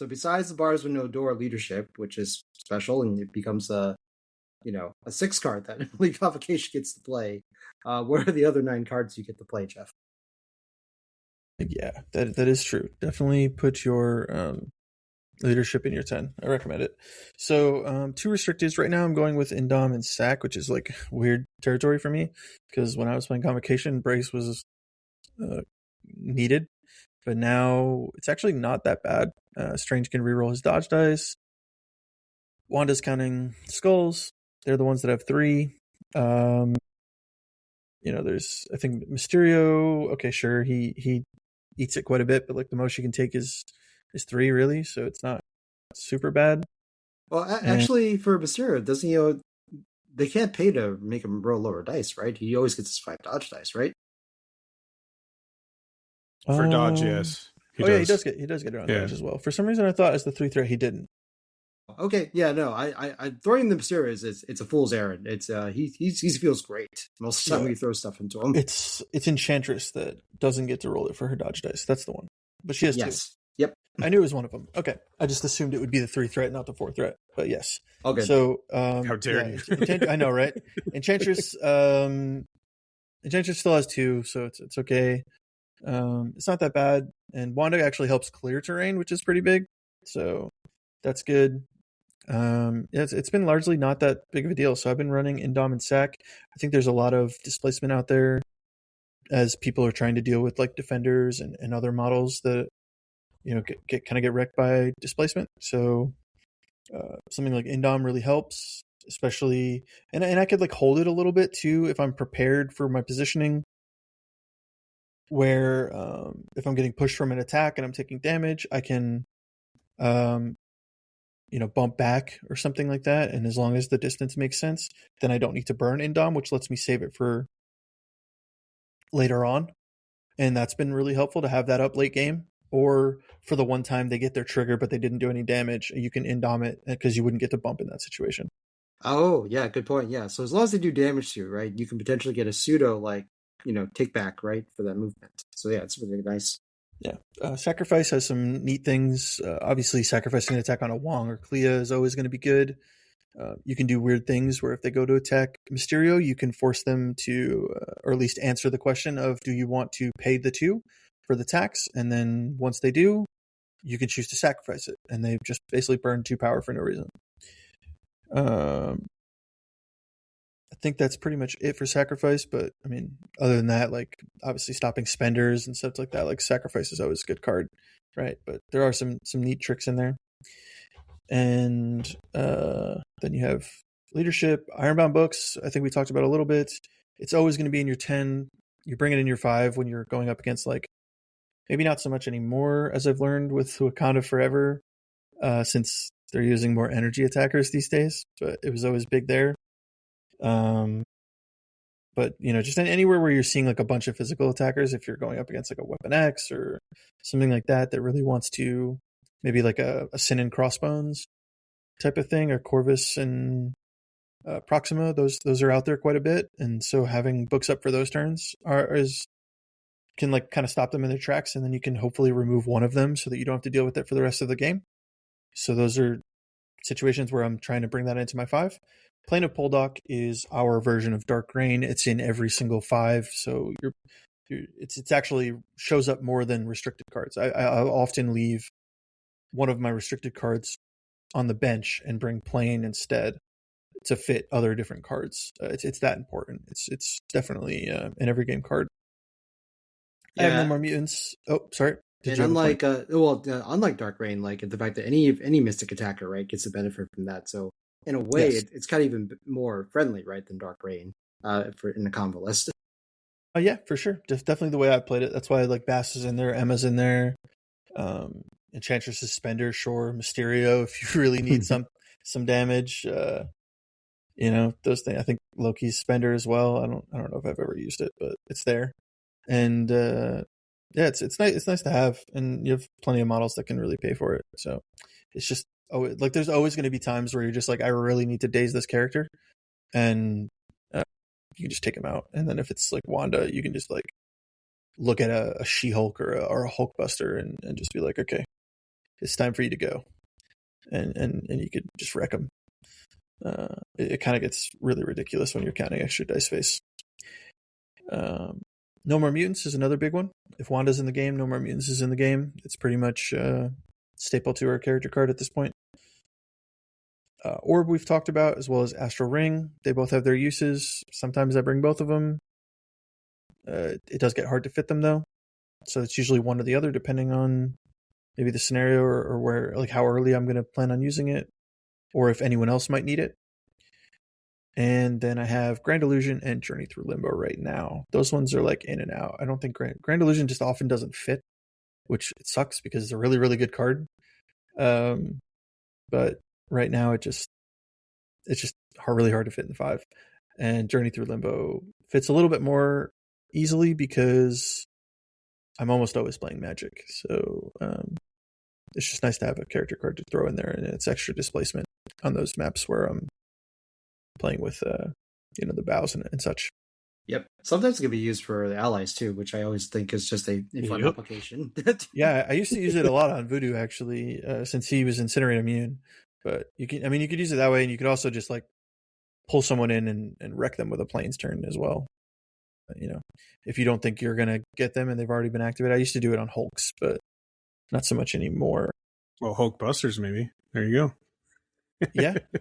besides the bars with no door leadership, which is special and it becomes a 6 card that League Convocation gets to play, what are the other 9 cards you get to play, Jeff? Yeah, that is true. Definitely put your leadership in your 10. I recommend it. So 2 restricteds right now. I'm going with Indom and Sack, which is like weird territory for me because when I was playing Convocation, Brace was needed, but now it's actually not that bad. Strange can reroll his dodge dice. Wanda's counting skulls. They're the ones that have 3. There's, I think, Mysterio. Okay, sure, he eats it quite a bit, but like the most you can take is 3 really, so it's not super bad. Well, actually, for Mysterio, doesn't he? They can't pay to make him roll lower dice, right? He always gets his 5 dodge dice, right? For dodge, yes. He does get it on dodge as well. For some reason, I thought as the 3 threat he didn't. Okay, yeah, no, I throwing the Mysterious, it's a fool's errand. It's he feels great most of the time when you throw stuff into him. It's Enchantress that doesn't get to roll it for her dodge dice. That's the one, but she has 2. Yep. I knew it was one of them. Okay, I just assumed it would be the 3 threat, not the 4 threat. But yes. Okay. So how dare you? I know, right? Enchantress. Enchantress still has 2, so it's okay. It's not that bad, and Wanda actually helps clear terrain, which is pretty big. So that's good. It's been largely not that big of a deal. So I've been running Indom and Sac. I think there's a lot of displacement out there as people are trying to deal with like defenders and other models that get wrecked by displacement. So something like Indom really helps, especially, and I could like hold it a little bit too if I'm prepared for my positioning. Where if I'm getting pushed from an attack and I'm taking damage, I can bump back or something like that. And as long as the distance makes sense, then I don't need to burn Indom, which lets me save it for later on. And that's been really helpful to have that up late game. Or for the one time they get their trigger, but they didn't do any damage, you can Indom it because you wouldn't get to bump in that situation. Oh, yeah, good point. Yeah. So as long as they do damage to you, right, you can potentially get a pseudo, take back, right, for that movement. So yeah, it's really nice. Yeah. Sacrifice has some neat things. Obviously, sacrificing an attack on a Wong or Clea is always going to be good. You can do weird things where if they go to attack Mysterio, you can force them to, or at least answer the question of, do you want to pay the 2 for the tax? And then once they do, you can choose to sacrifice it. And they just basically burn 2 power for no reason. I think that's pretty much it for sacrifice, but I mean, other than that, like obviously stopping spenders and stuff like that, like sacrifice is always a good card, right? But there are some neat tricks in there. And then you have leadership, Ironbound books. I think we talked about a little bit. It's always going to be in your 10. You bring it in your 5 when you're going up against like maybe not so much anymore as I've learned with Wakanda Forever, since they're using more energy attackers these days. But it was always big there. But just anywhere where you're seeing like a bunch of physical attackers, if you're going up against like a Weapon X or something like that really wants to maybe like a Sin and Crossbones type of thing, or Corvus and Proxima, those are out there quite a bit, and so having books up for those turns can like kind of stop them in their tracks, and then you can hopefully remove one of them so that you don't have to deal with it for the rest of the game. So those are situations where I'm trying to bring that into my 5. Plane of Poldock is our version of Dark Rain. It's in every single 5, so it's actually shows up more than restricted cards. I'll often leave one of my restricted cards on the bench and bring Plane instead to fit other different cards. It's that important. It's definitely an every game card. Yeah. I have no more mutants. Oh, sorry. And unlike Dark Rain, like the fact that any Mystic attacker, right, gets a benefit from that. So in a way, yes, it's kind of even more friendly, right, than Dark Rain in the combo list. Yeah, for sure. Definitely the way I played it. That's why like Bass is in there, Emma's in there, Enchantress Suspender, sure, Mysterio if you really need some damage. Those things. I think Loki's Spender as well. I don't know if I've ever used it, but it's there. And it's nice. It's nice to have, and you have plenty of models that can really pay for it. So it's just there's always going to be times where you're just like, I really need to daze this character, and you can just take him out. And then if it's like Wanda, you can just like look at a She-Hulk or a Hulkbuster and just be like, okay, it's time for you to go, and you could just wreck them. It kind of gets really ridiculous when you're counting extra dice face. No More Mutants is another big one. If Wanda's in the game, No More Mutants is in the game. It's pretty much staple to our character card at this point. Orb we've talked about, as well as Astral Ring. They both have their uses. Sometimes I bring both of them. It does get hard to fit them though, so it's usually one or the other depending on maybe the scenario or where, like how early I'm going to plan on using it, or if anyone else might need it. And then I have Grand Illusion and Journey Through Limbo right now. Those ones are like in and out. I don't think Grand Illusion just often doesn't fit, which it sucks because it's a really, really good card. But right now it's just really hard to fit in 5. And Journey Through Limbo fits a little bit more easily because I'm almost always playing Magic, so it's just nice to have a character card to throw in there, and it's extra displacement on those maps where I'm playing with the bows and such. Yep. Sometimes it can be used for the allies too, which I always think is just a fun application. Yeah, I used to use it a lot on Voodoo actually, since he was Incinerate immune. But you could use it that way, and you could also just like pull someone in and wreck them with a Plains turn as well. If you don't think you're gonna get them and they've already been activated. I used to do it on Hulks, but not so much anymore. Well, Hulk Busters maybe. There you go.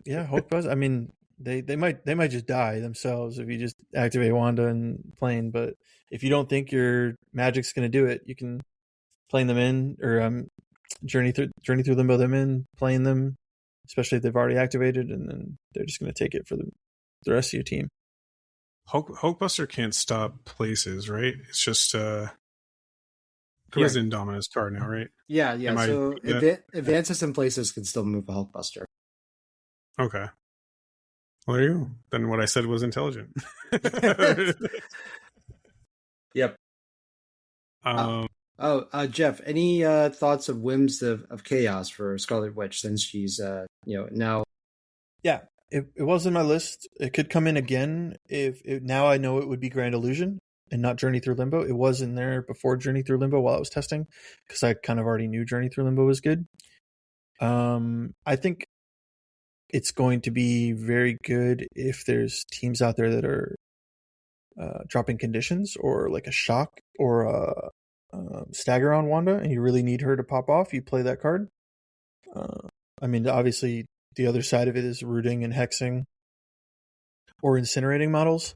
yeah, Hulk Busters. I mean, they might just die themselves if you just activate Wanda and Plane. But if you don't think your Magic's gonna do it, you can plane them in or journey through limbo them in, playing them, especially if they've already activated, and then they're just gonna take it for the rest of your team. Hulkbuster can't stop places, right? It's just he has Indominus card now, right? Yeah. So advances and places can still move a Hulkbuster. Okay. Well, there you go. Then what I said was intelligent. Yep. Jeff, any thoughts of Whims of Chaos for Scarlet Witch since she's now? Yeah. It was in my list. It could come in again now I know it would be Grand Illusion and not Journey Through Limbo. It was in there before Journey Through Limbo while I was testing because I kind of already knew Journey Through Limbo was good. I think it's going to be very good if there's teams out there that are dropping conditions or like a shock or a stagger on Wanda and you really need her to pop off. You play that card. Obviously the other side of it is rooting and hexing or incinerating models,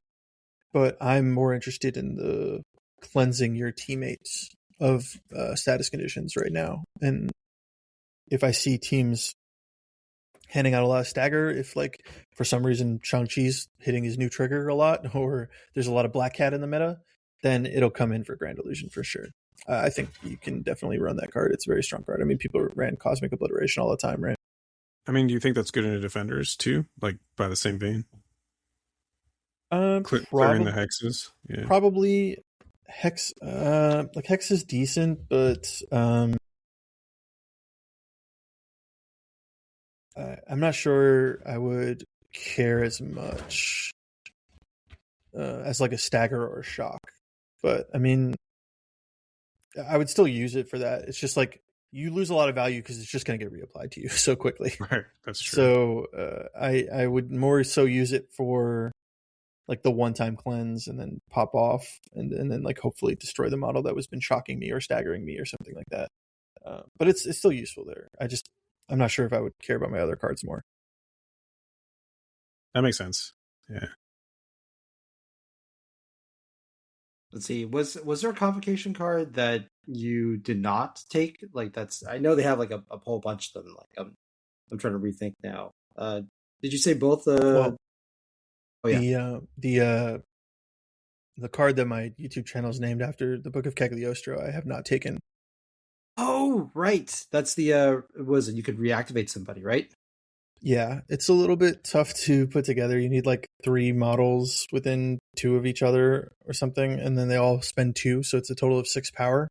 but I'm more interested in the cleansing your teammates of status conditions right now. And if I see teams handing out a lot of stagger, if like for some reason Shang-Chi's hitting his new trigger a lot or there's a lot of Black Cat in the meta, then it'll come in for Grand Illusion for sure. I think you can definitely run that card. It's a very strong card. I mean, people ran Cosmic Obliteration all the time, right? I mean, do you think that's good in a Defenders too? Like by the same vein? Clearing the hexes? Yeah. Probably Hex, Hex is decent, but I'm not sure I would care as much as like a stagger or a shock. But I mean, I would still use it for that. It's just like you lose a lot of value because it's just going to get reapplied to you so quickly. Right, that's true. So I would more so use it for like the one-time cleanse and then pop off and then like hopefully destroy the model that was been shocking me or staggering me or something like that. But it's still useful there. I'm not sure if I would care about my other cards more. That makes sense. Yeah. Let's see. Was there a Convocation card that you did not take? Like I know they have like a whole bunch of them. Like I'm trying to rethink now. Did you say both? The card that my YouTube channel is named after, the Book of Cagliostro, I have not taken. Oh, right. That's the you could reactivate somebody, right? Yeah, it's a little bit tough to put together. You need like 3 models within 2 of each other or something, and then they all spend 2, so it's a total of 6 power.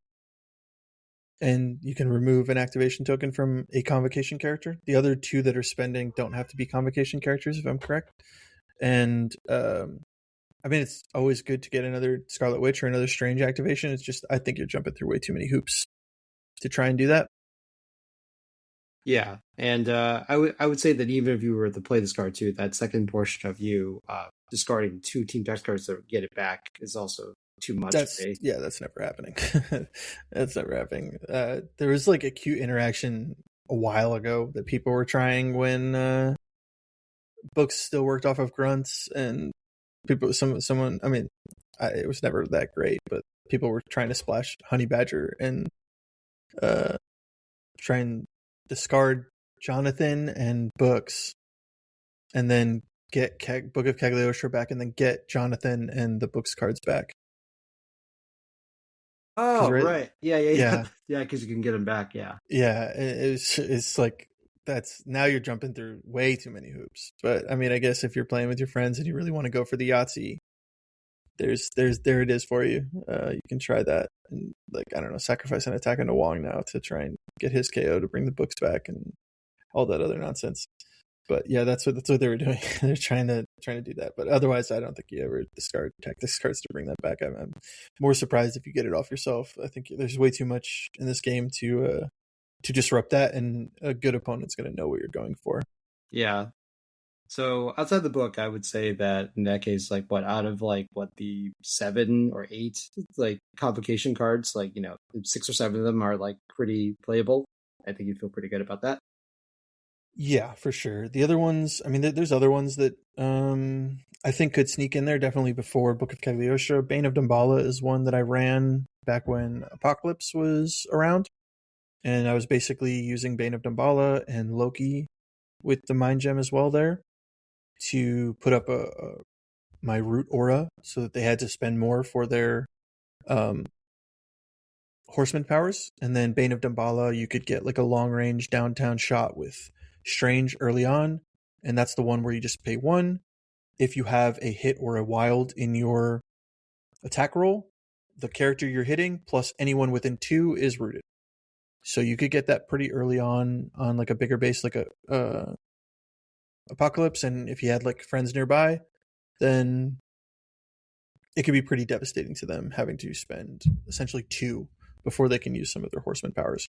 And you can remove an activation token from a Convocation character. The other 2 that are spending don't have to be Convocation characters, if I'm correct. And it's always good to get another Scarlet Witch or another Strange activation. It's just I think you're jumping through way too many hoops to try and do that. Yeah, and I would say that even if you were to play this card too, that second portion of you discarding 2 team text cards to get it back is also too much. That's never happening. That's never happening. There was like a cute interaction a while ago that people were trying when books still worked off of grunts, and someone. I mean, it was never that great, but people were trying to splash Honey Badger and try and discard Jonathan and books, and then get Book of Cagliostro back, and then get Jonathan and the books cards back. Oh, right. Yeah. Because you can get them back. Yeah. It's like that's now you're jumping through way too many hoops. But I mean, I guess if you're playing with your friends and you really want to go for the Yahtzee, there it is for you. You can try that, and like I don't know, sacrifice an attack into Wong now to try and get his KO to bring the books back and all that other nonsense. But yeah, that's what they were doing. They're trying to do that. But otherwise, I don't think you ever discard tactics cards to bring that back. I'm more surprised if you get it off yourself. I think there's way too much in this game to disrupt that, and a good opponent's going to know what you're going for. Yeah. So outside the book, I would say that in that case, like out of the 7 or 8 like Convocation cards, 6 or 7 of them are like pretty playable. I think you'd feel pretty good about that. Yeah, for sure. The other ones, I mean, there's other ones that I think could sneak in there definitely before Book of Cagliostro. Bane of Damballa is one that I ran back when Apocalypse was around. And I was basically using Bane of Damballa and Loki with the Mind Gem as well there to put up my root aura so that they had to spend more for their horseman powers. And then Bane of Damballa, you could get like a long range downtown shot with Strange early on, and that's the one where you just pay 1. If you have a hit or a wild in your attack roll, the character you're hitting plus anyone within 2 is rooted. So you could get that pretty early on like a bigger base, like a Apocalypse, and if you had like friends nearby, then it could be pretty devastating to them having to spend essentially 2 before they can use some of their horseman powers.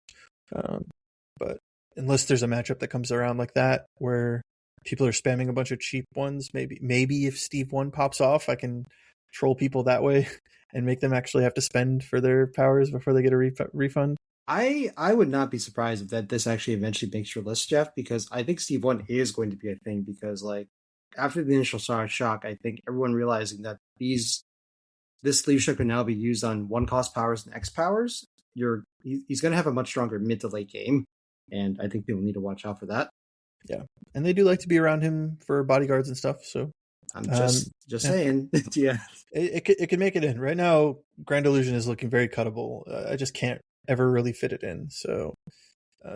But unless there's a matchup that comes around like that where people are spamming a bunch of cheap ones, maybe if Steve 1 pops off, I can troll people that way and make them actually have to spend for their powers before they get a refund. I would not be surprised if this actually eventually makes your list, Jeff, because I think Steve 1 is going to be a thing, because like after the initial shock, I think everyone realizing that this sleeve shock can now be used on 1-cost powers and X powers, he's going to have a much stronger mid to late game, and I think people need to watch out for that. Yeah, and they do like to be around him for bodyguards and stuff, so I'm just saying. Yeah, it could make it in. Right now, Grand Illusion is looking very cuttable. I just can't ever really fit it in, so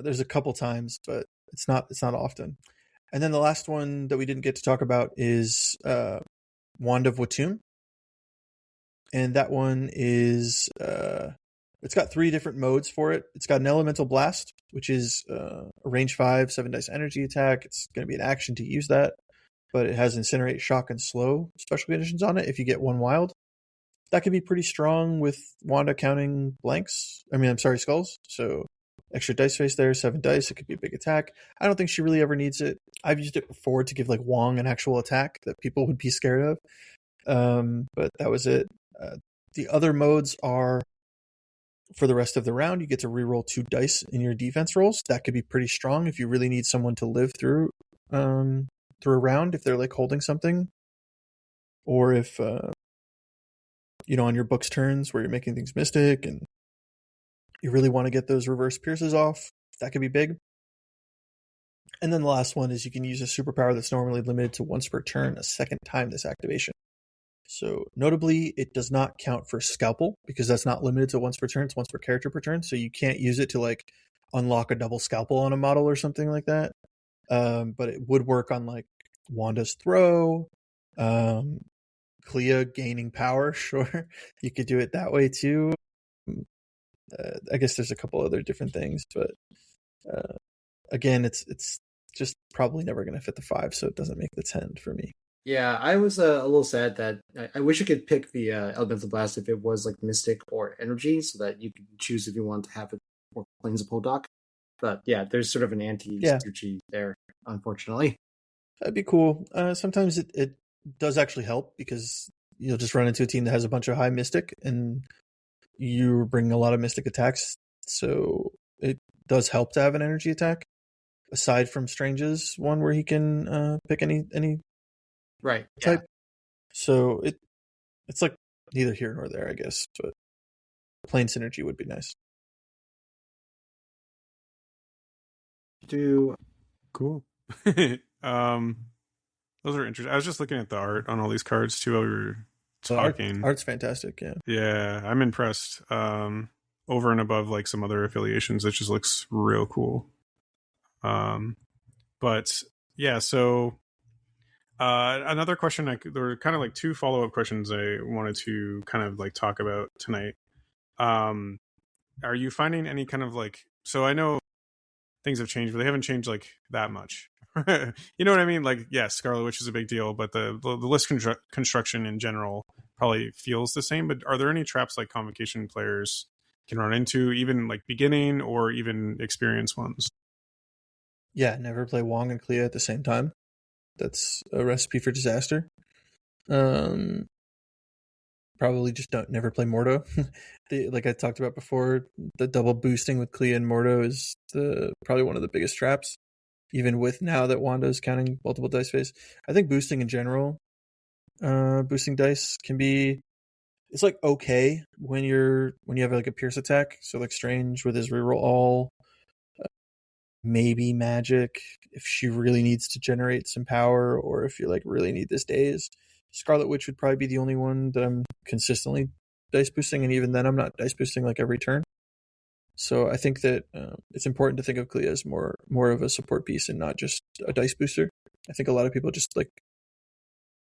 there's a couple times, but it's not often. And then the last one that we didn't get to talk about is Wand of Watum. And that one is it's got 3 different modes for it. It's got an Elemental Blast, which is a range 5 7 dice energy attack. It's going to be an action to use that, but it has Incinerate, Shock, and Slow special conditions on it if you get 1 wild. That could be pretty strong with Wanda counting skulls. So extra dice face there, 7 dice. It could be a big attack. I don't think she really ever needs it. I've used it before to give like Wong an actual attack that people would be scared of. But that was it. The other modes are, for the rest of the round, you get to reroll 2 dice in your defense rolls. That could be pretty strong if you really need someone to live through a round, if they're like holding something, or if on your book's turns where you're making things mystic and you really want to get those reverse pierces off, that could be big. And then the last one is you can use a superpower that's normally limited to once per turn a second time this activation. So notably, it does not count for Scalpel because that's not limited to once per turn. It's once per character per turn. So you can't use it to like unlock a double Scalpel on a model or something like that. But it would work on like Wanda's Throw, Clea gaining power. Sure, you could do it that way too. I guess there's a couple other different things, but again, it's just probably never going to fit the 5, so it doesn't make the 10 for me. Yeah, I was a little sad that I wish I could pick the Elemental Blast if it was like Mystic or Energy, so that you could choose if you want to have it or Plains of Poldock. But yeah, there's sort of an anti-Stucci there, unfortunately. That'd be cool. Sometimes it does actually help because you'll just run into a team that has a bunch of high Mystic and you bring a lot of Mystic attacks, so it does help to have an energy attack, aside from Strange's one where he can pick any right type. Yeah. So it's like neither here nor there, I guess, but plain synergy would be nice. Cool. Those are interesting. I was just looking at the art on all these cards too while we were talking. Art's fantastic, yeah. Yeah, I'm impressed. Over and above like some other affiliations, it just looks real cool. But yeah, so Another question, there were kind of like two follow-up questions I wanted to kind of like talk about tonight. Um, are you finding any kind of like, so I know things have changed, but they haven't changed like that much. You know what I mean? Like, yes, Scarlet Witch is a big deal, but the list construction in general probably feels the same. But are there any traps like Convocation players can run into, even like beginning or even experienced ones? Yeah, never play Wong and Clea at the same time. That's a recipe for disaster. Probably just never play Mordo. Like I talked about before, the double boosting with Clea and Mordo is probably one of the biggest traps. Even with now that Wanda is counting multiple dice phase, I think boosting in general, boosting dice can be, it's like okay when you have like a Pierce attack. So like Strange with his reroll all, maybe Magic if she really needs to generate some power, or if you like really need this daze. Scarlet Witch would probably be the only one that I'm consistently dice boosting, and even then I'm not dice boosting like every turn. So I think that it's important to think of Clea as more of a support piece and not just a dice booster. I think a lot of people just like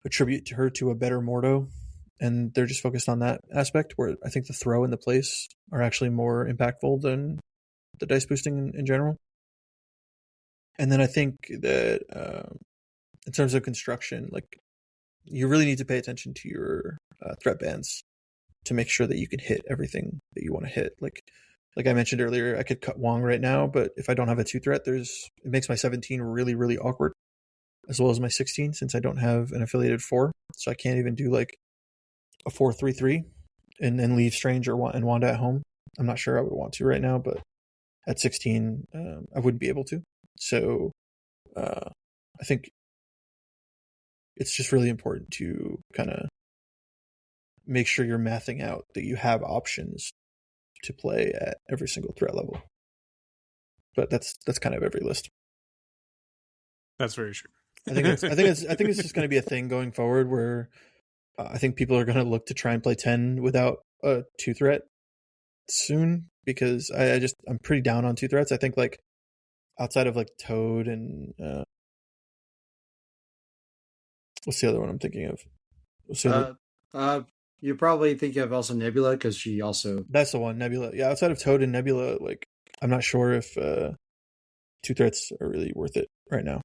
attribute her to a better Mordo, and they're just focused on that aspect, where I think the throw and the place are actually more impactful than the dice boosting in general. And then I think that in terms of construction, like you really need to pay attention to your threat bands to make sure that you can hit everything that you want to hit. Like I mentioned earlier, I could cut Wong right now, but if I don't have a 2-threat, it makes my 17 really, really awkward, as well as my 16, since I don't have an affiliated 4. So I can't even do like a 4-3-3 and then leave Strange and Wanda at home. I'm not sure I would want to right now, but at 16, I wouldn't be able to. So I think it's just really important to kind of make sure you're mathing out that you have options to play at every single threat level. But that's kind of every list. That's very true. I think it's just going to be a thing going forward, where I think people are going to look to try and play 10 without a 2-threat soon, because I'm pretty down on 2-threats. I think like outside of like Toad and what's the other one I'm thinking of? You probably think of also Nebula, because she also... That's the one, Nebula. Yeah, outside of Toad and Nebula, like I'm not sure if 2-threats are really worth it right now.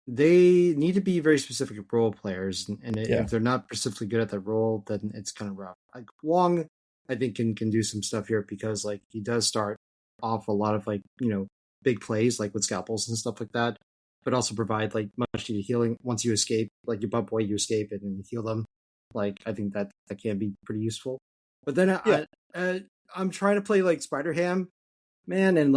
They need to be very specific role players, and if they're not specifically good at that role, then it's kind of rough. Like Wong, I think can do some stuff here, because like he does start off a lot of like, you know, big plays like with scalpels and stuff like that, but also provide like much needed healing once you escape. Like you bump away, you escape it, and you heal them. Like I think that can be pretty useful. But then I'm trying to play like Spider Ham, man, and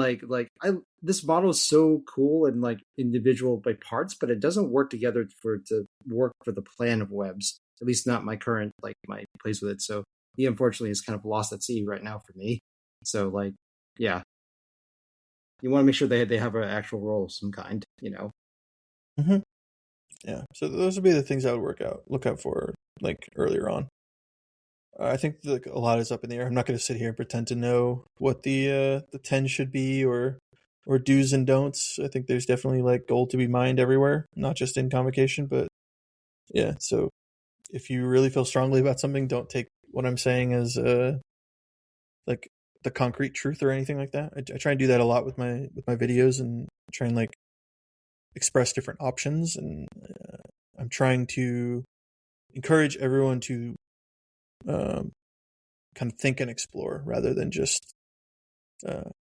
this model is so cool and like individual by parts, but it doesn't work together to work for the plan of webs. At least not my current like my plays with it. So he unfortunately is kind of lost at sea right now for me. So like, yeah, you want to make sure they have an actual role of some kind, you know. Mm-hmm. Yeah. So those would be the things I would look out for like earlier on. I think like a lot is up in the air. I'm not going to sit here and pretend to know what the 10 should be or do's and don'ts. I think there's definitely like gold to be mined everywhere, not just in Convocation, but yeah. So if you really feel strongly about something, don't take what I'm saying as like the concrete truth or anything like that. I try and do that a lot with my videos, and try and like express different options, and I'm trying to encourage everyone to kind of think and explore, rather than just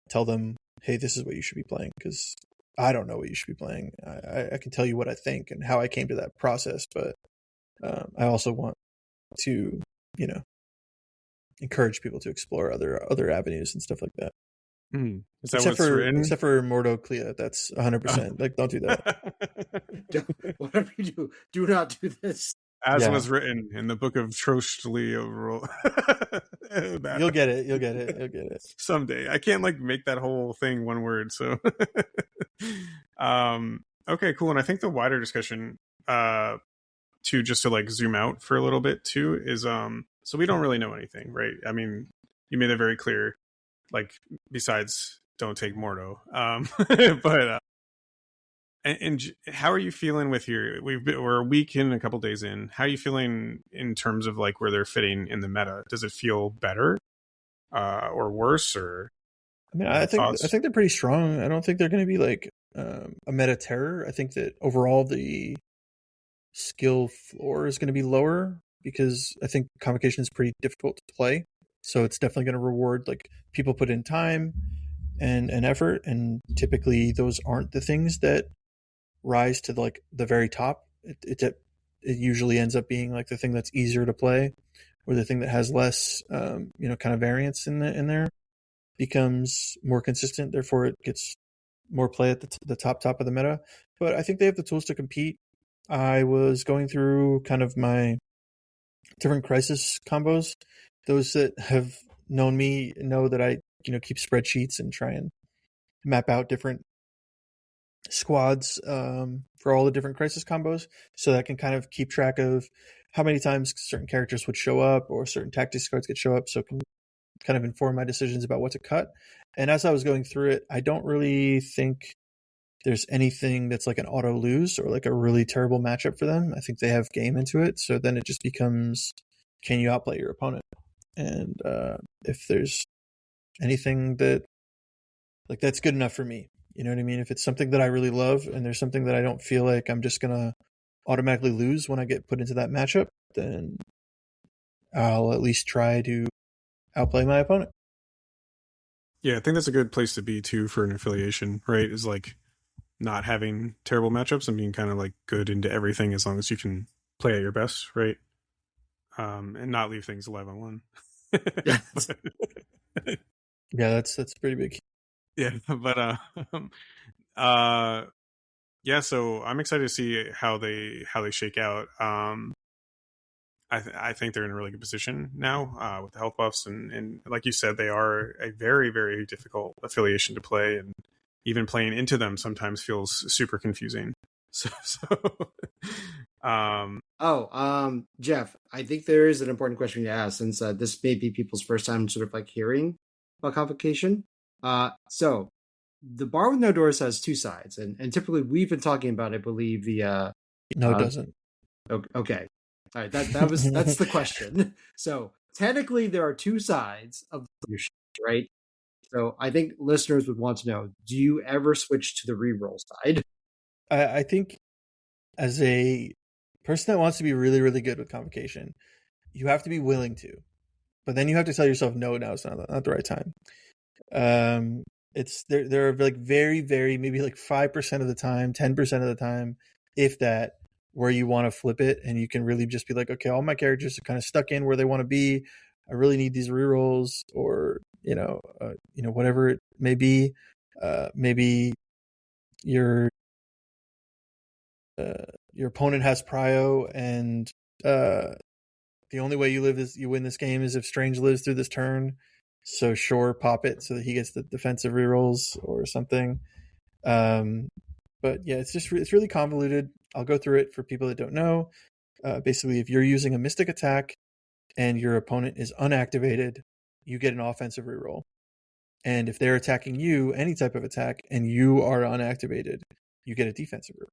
tell them, hey, this is what you should be playing, because I don't know what you should be playing. I can tell you what I think and how I came to that process, but I also want to, you know, encourage people to explore other avenues and stuff like that. Is that what's written? Except for Mordo Clea, that's 100%. Like, don't do that. Whatever you do not do this. As was written in the book of Troast overall. You'll get it. Someday. I can't like make that whole thing one word. So, okay, cool. And I think the wider discussion, just to like zoom out for a little bit too, is so we don't really know anything, right? I mean, you made it very clear. Like, besides, don't take Mordo. But How are you feeling with we're a week in, a couple days in. How are you feeling in terms of like where they're fitting in the meta? Does it feel better or worse, or I mean, I thoughts? think they're pretty strong. I don't think they're going to be like a meta terror. I think that overall the skill floor is going to be lower because I think Convocation is pretty difficult to play. So it's definitely going to reward like people put in time and effort, and typically those aren't the things that rise to like the very top. It usually ends up being like the thing that's easier to play, or the thing that has less kind of variance in there becomes more consistent. Therefore, it gets more play at the top of the meta. But I think they have the tools to compete. I was going through kind of my different crisis combos. Those that have known me know that I keep spreadsheets and try and map out different squads for all the different crisis combos, so that I can kind of keep track of how many times certain characters would show up or certain tactics cards could show up, so it can kind of inform my decisions about what to cut. And as I was going through it, I don't really think there's anything that's like an auto lose or like a really terrible matchup for them. I think they have game into it, so then it just becomes, can you outplay your opponent? And if there's anything that like that's good enough for me, you know what I mean? If it's something that I really love and there's something that I don't feel like I'm just gonna automatically lose when I get put into that matchup, then I'll at least try to outplay my opponent. Yeah, I think that's a good place to be too for an affiliation, right? Is like not having terrible matchups and being kind of like good into everything as long as you can play at your best, right? And not leave things 11-1. Yeah, that's pretty big. Yeah, but yeah, so I'm excited to see how they shake out. I think they're in a really good position now with the health buffs, and like you said, they are a very, very difficult affiliation to play, and even playing into them sometimes feels super confusing. So Jeff, I think there is an important question to ask, since this may be people's first time sort of like hearing about Convocation. So the bar with no doors has two sides, and typically we've been talking about, I believe, the no, it doesn't. Okay. All right, that's the question. So technically there are two sides of the leadership, right? So I think listeners would want to know, do you ever switch to the reroll side? I think as a person that wants to be really, really good with Convocation, you have to be willing to. But then you have to tell yourself, no, now it's not the right time. It's there are like very, very, maybe like 5% of the time, 10% of the time, if that, where you want to flip it, and you can really just be like, okay, all my characters are kind of stuck in where they want to be. I really need these rerolls, or whatever it may be. Maybe your opponent has prio, and the only way you win this game is if Strange lives through this turn. So sure, pop it so that he gets the defensive rerolls or something. But yeah, it's really convoluted. I'll go through it for people that don't know. Basically, if you're using a Mystic attack and your opponent is unactivated, you get an offensive reroll. And if they're attacking you, any type of attack, and you are unactivated, you get a defensive reroll.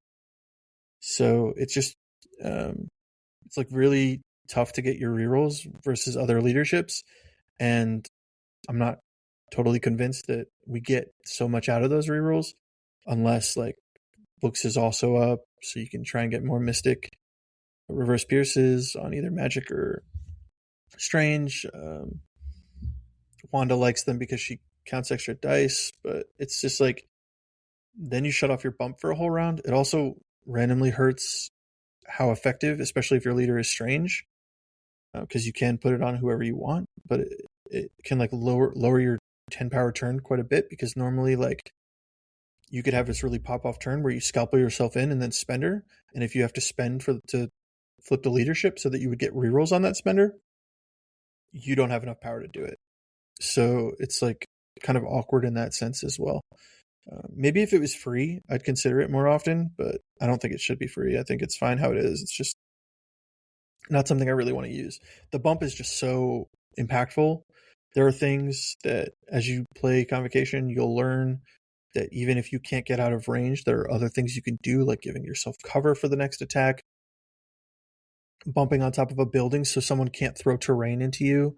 So it's just it's like really tough to get your rerolls versus other leaderships, and I'm not totally convinced that we get so much out of those rerolls unless like Books is also up, so you can try and get more Mystic reverse pierces on either Magic or Strange. Wanda likes them because she counts extra dice, but it's just like then you shut off your bump for a whole round. It also randomly hurts how effective, especially if your leader is Strange, because you can put it on whoever you want, but it can like lower your 10 power turn quite a bit, because normally like you could have this really pop off turn where you scalpel yourself in and then spender, and if you have to spend to flip the leadership so that you would get rerolls on that spender, you don't have enough power to do it. So it's like kind of awkward in that sense as well. Maybe if it was free, I'd consider it more often, but I don't think it should be free. I think it's fine how it is. It's just not something I really want to use. The bump is just so impactful. There are things that as you play Convocation, you'll learn that even if you can't get out of range, there are other things you can do, like giving yourself cover for the next attack, bumping on top of a building so someone can't throw terrain into you,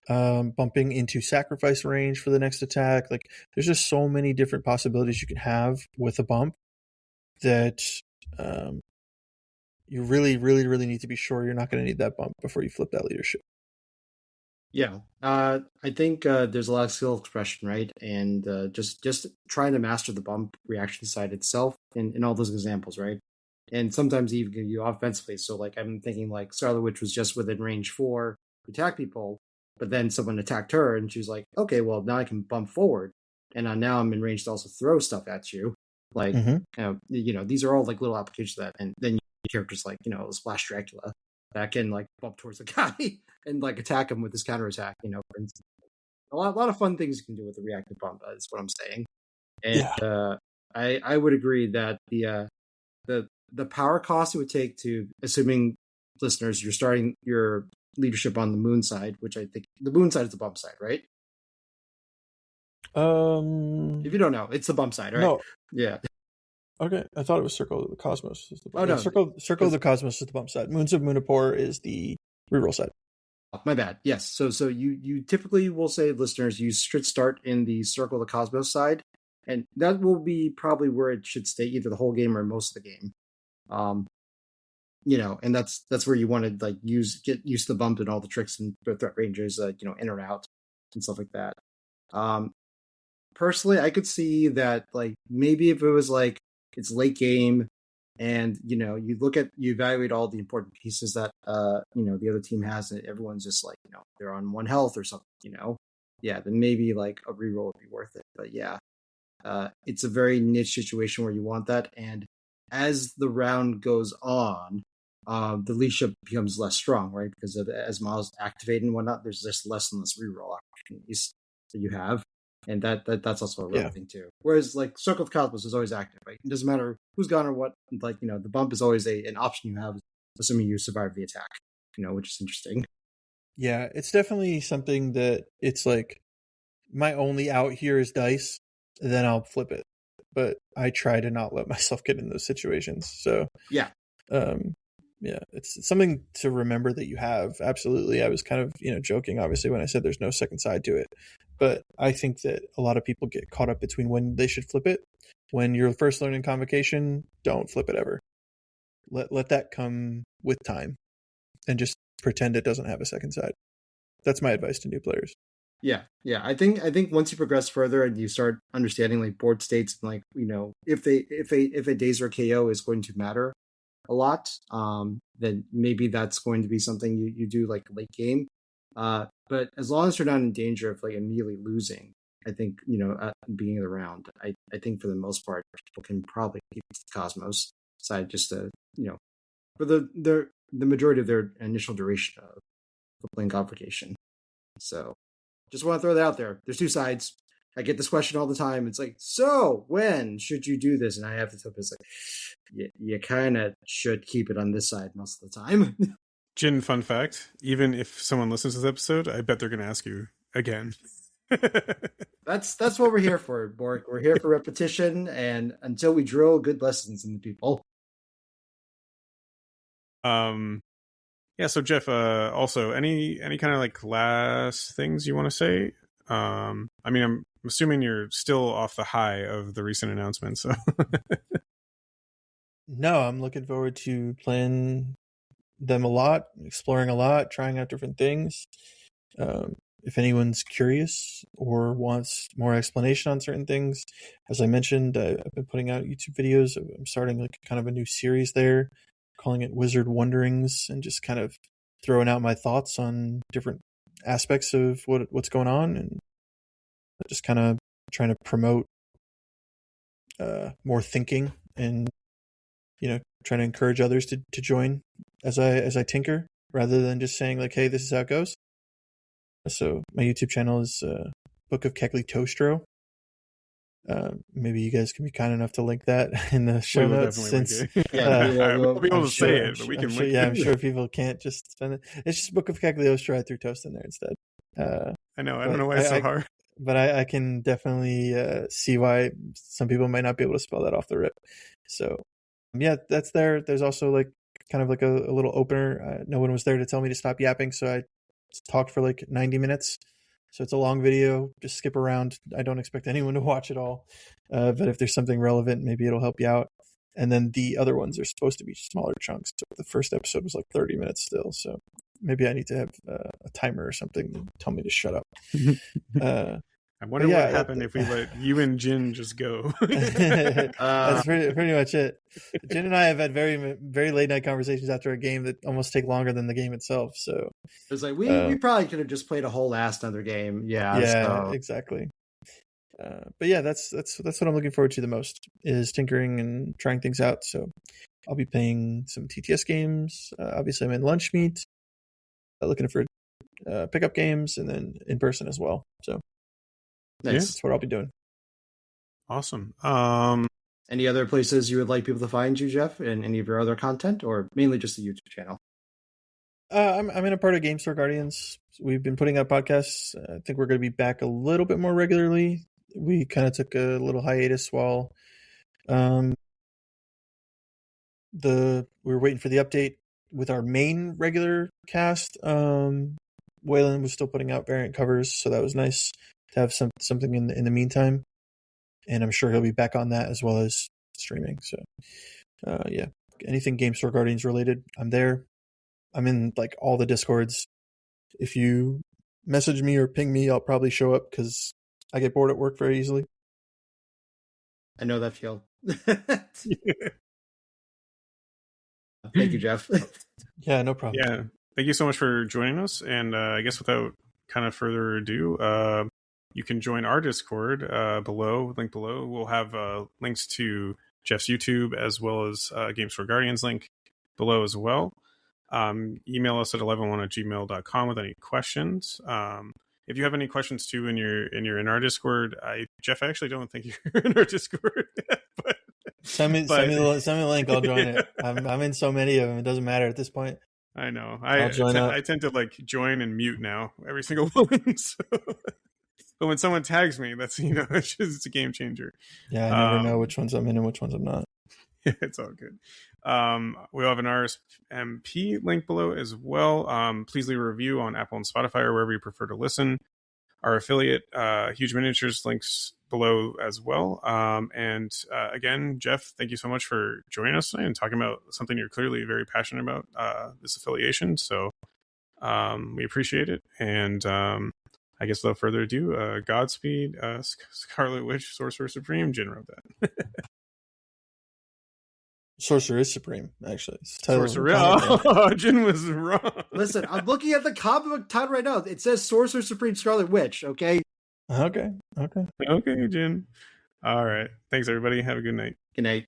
bumping into sacrifice range for the next attack. Like, there's just so many different possibilities you can have with a bump that you really, really, really need to be sure you're not going to need that bump before you flip that leadership. Yeah, I think there's a lot of skill expression, right? And just trying to master the bump reaction side itself in all those examples, right? And sometimes even you offensively. So like I'm thinking like Scarlet Witch was just within range 4 to attack people, but then someone attacked her, and she was like, okay, well now I can bump forward, and now I'm in range to also throw stuff at you. Like these are all like little applications of that, and then characters like Splash Dracula that can like bump towards the guy and like attack him with his counterattack. For instance, a lot of fun things you can do with the reactive bump. Is what I'm saying. And I would agree that the power cost it would take to, assuming listeners, you're starting your leadership on the moon side, which I think the moon side is the bump side, right? If you don't know, it's the bump side, right? No. Yeah. Okay, I thought it was Circle of the Cosmos. No. Circle of the Cosmos is the bump side. Moons of Munipur is the reroll side. Oh, my bad. Yes. So you typically will say, listeners, you should start in the Circle of the Cosmos side, and that will be probably where it should stay, either the whole game or most of the game. And that's where you want to like get used to the bump and all the tricks and threat ranges, in or out and stuff like that. Personally, I could see that like maybe if it was like it's late game, and you evaluate all the important pieces that the other team has, and everyone's just like they're on 1 health or something, then maybe like a reroll would be worth it. But it's a very niche situation where you want that, and as the round goes on, the leadership becomes less strong, right? Because as models activate and whatnot, there's just less and less reroll opportunities that you have. And that's also a real thing too. Whereas like Circle of Cosmos is always active, right? It doesn't matter who's gone or what. Like the bump is always an option you have, assuming you survive the attack. Which is interesting. Yeah, it's definitely something that it's like my only out here is dice, then I'll flip it. But I try to not let myself get in those situations. So it's something to remember that you have. Absolutely. I was kind of joking obviously when I said there's no second side to it. But I think that a lot of people get caught up between when they should flip it. When you're first learning Convocation, don't flip it ever. Let that come with time, and just pretend it doesn't have a second side. That's my advice to new players. Yeah. I think once you progress further and you start understanding like board states and like if a daze or KO is going to matter a lot, then maybe that's going to be something you do like late game. But as long as you're not in danger of like immediately losing, I think at the beginning of the round, I think for the most part people can probably keep the Cosmos side just to for the majority of their initial duration of playing Convocation. So just want to throw that out there. There's 2 sides. I get this question all the time. It's like, so when should you do this? And I have to tell people, it's like, you kind of should keep it on this side most of the time. Jian, fun fact, even if someone listens to this episode, I bet they're going to ask you again. That's what we're here for, Bork. We're here for repetition, and until we drill good lessons in the people. So Jeff, also any kind of like last things you want to say? I'm assuming you're still off the high of the recent announcements. So no, I'm looking forward to playing them a lot, exploring a lot, trying out different things. If anyone's curious or wants more explanation on certain things, as I mentioned, I've been putting out YouTube videos. I'm starting like kind of a new series there, calling it Wizard Wonderings, and just kind of throwing out my thoughts on different aspects of what's going on, and just kind of trying to promote more thinking, and trying to encourage others to join as I tinker, rather than just saying like, hey, this is how it goes. So my YouTube channel is Book of Keckley Toastro. Maybe you guys can be kind enough to link that in the show notes, since I won't be able to say it, but we can link it. I'm sure people can't just spend it. It's just Book of Keckley Toastro. I threw toast in there instead. I know. I don't know why it's so hard. but I can definitely see why some people might not be able to spell that off the rip. So yeah, that's there. There's also like kind of like a little opener. No one was there to tell me to stop yapping, so I talked for like 90 minutes. So it's a long video. Just skip around. I don't expect anyone to watch it all, but if there's something relevant, maybe it'll help you out. And then the other ones are supposed to be smaller chunks. So the first episode was like 30 minutes still. So maybe I need to have a timer or something to tell me to shut up. I wonder what happened if we let you and Jian just go. That's pretty much it. Jian and I have had very, very late night conversations after a game that almost take longer than the game itself. So it's like we probably could have just played a whole ass another game. Yeah, exactly. But yeah, that's what I'm looking forward to the most is tinkering and trying things out. So I'll be playing some TTS games. Obviously, I'm in lunch meet, looking for pickup games, and then in person as well. So that's what I'll be doing. Awesome. Any other places you would like people to find you, Jeff, and any of your other content, or mainly just the YouTube channel? I'm in a part of Game Store Guardians. We've been putting out podcasts. I think we're going to be back a little bit more regularly. We kind of took a little hiatus while we were waiting for the update with our main regular cast. Waylon was still putting out variant covers, so that was nice to have something in the meantime. And I'm sure he'll be back on that as well as streaming. So anything Game Store Guardians related, I'm there. I'm in like all the Discords. If you message me or ping me, I'll probably show up because I get bored at work very easily. I know that feel. Thank you, Jeff. Yeah, no problem. Yeah, thank you so much for joining us. And I guess without kind of further ado, you can join our Discord below. Link below. We'll have links to Jeff's YouTube as well as Games for Guardians link below as well. Email us at 11one@gmail.com with any questions. If you have any questions too, and you're in our Discord, Jeff, I actually don't think you're in our Discord. But send me the link. I'll join it. I'm in so many of them. It doesn't matter at this point. I know. I tend to like join and mute now every single one. So. But when someone tags me, that's it's a game changer. Yeah, I never know which ones I'm in and which ones I'm not. Yeah, it's all good. We'll have an RSMP link below as well. Please leave a review on Apple and Spotify or wherever you prefer to listen. Our affiliate, Huge Miniatures, links below as well. And again, Jeff, thank you so much for joining us today and talking about something you're clearly very passionate about, this affiliation. So we appreciate it. And I guess without further ado, Godspeed, Scarlet Witch, Sorcerer Supreme. Jian wrote that. Sorcerer is Supreme, actually. Sorcerer. Jian was wrong. Listen, I'm looking at the comic book title right now. It says Sorcerer Supreme Scarlet Witch, okay? Okay, Jian. All right. Thanks, everybody. Have a good night. Good night.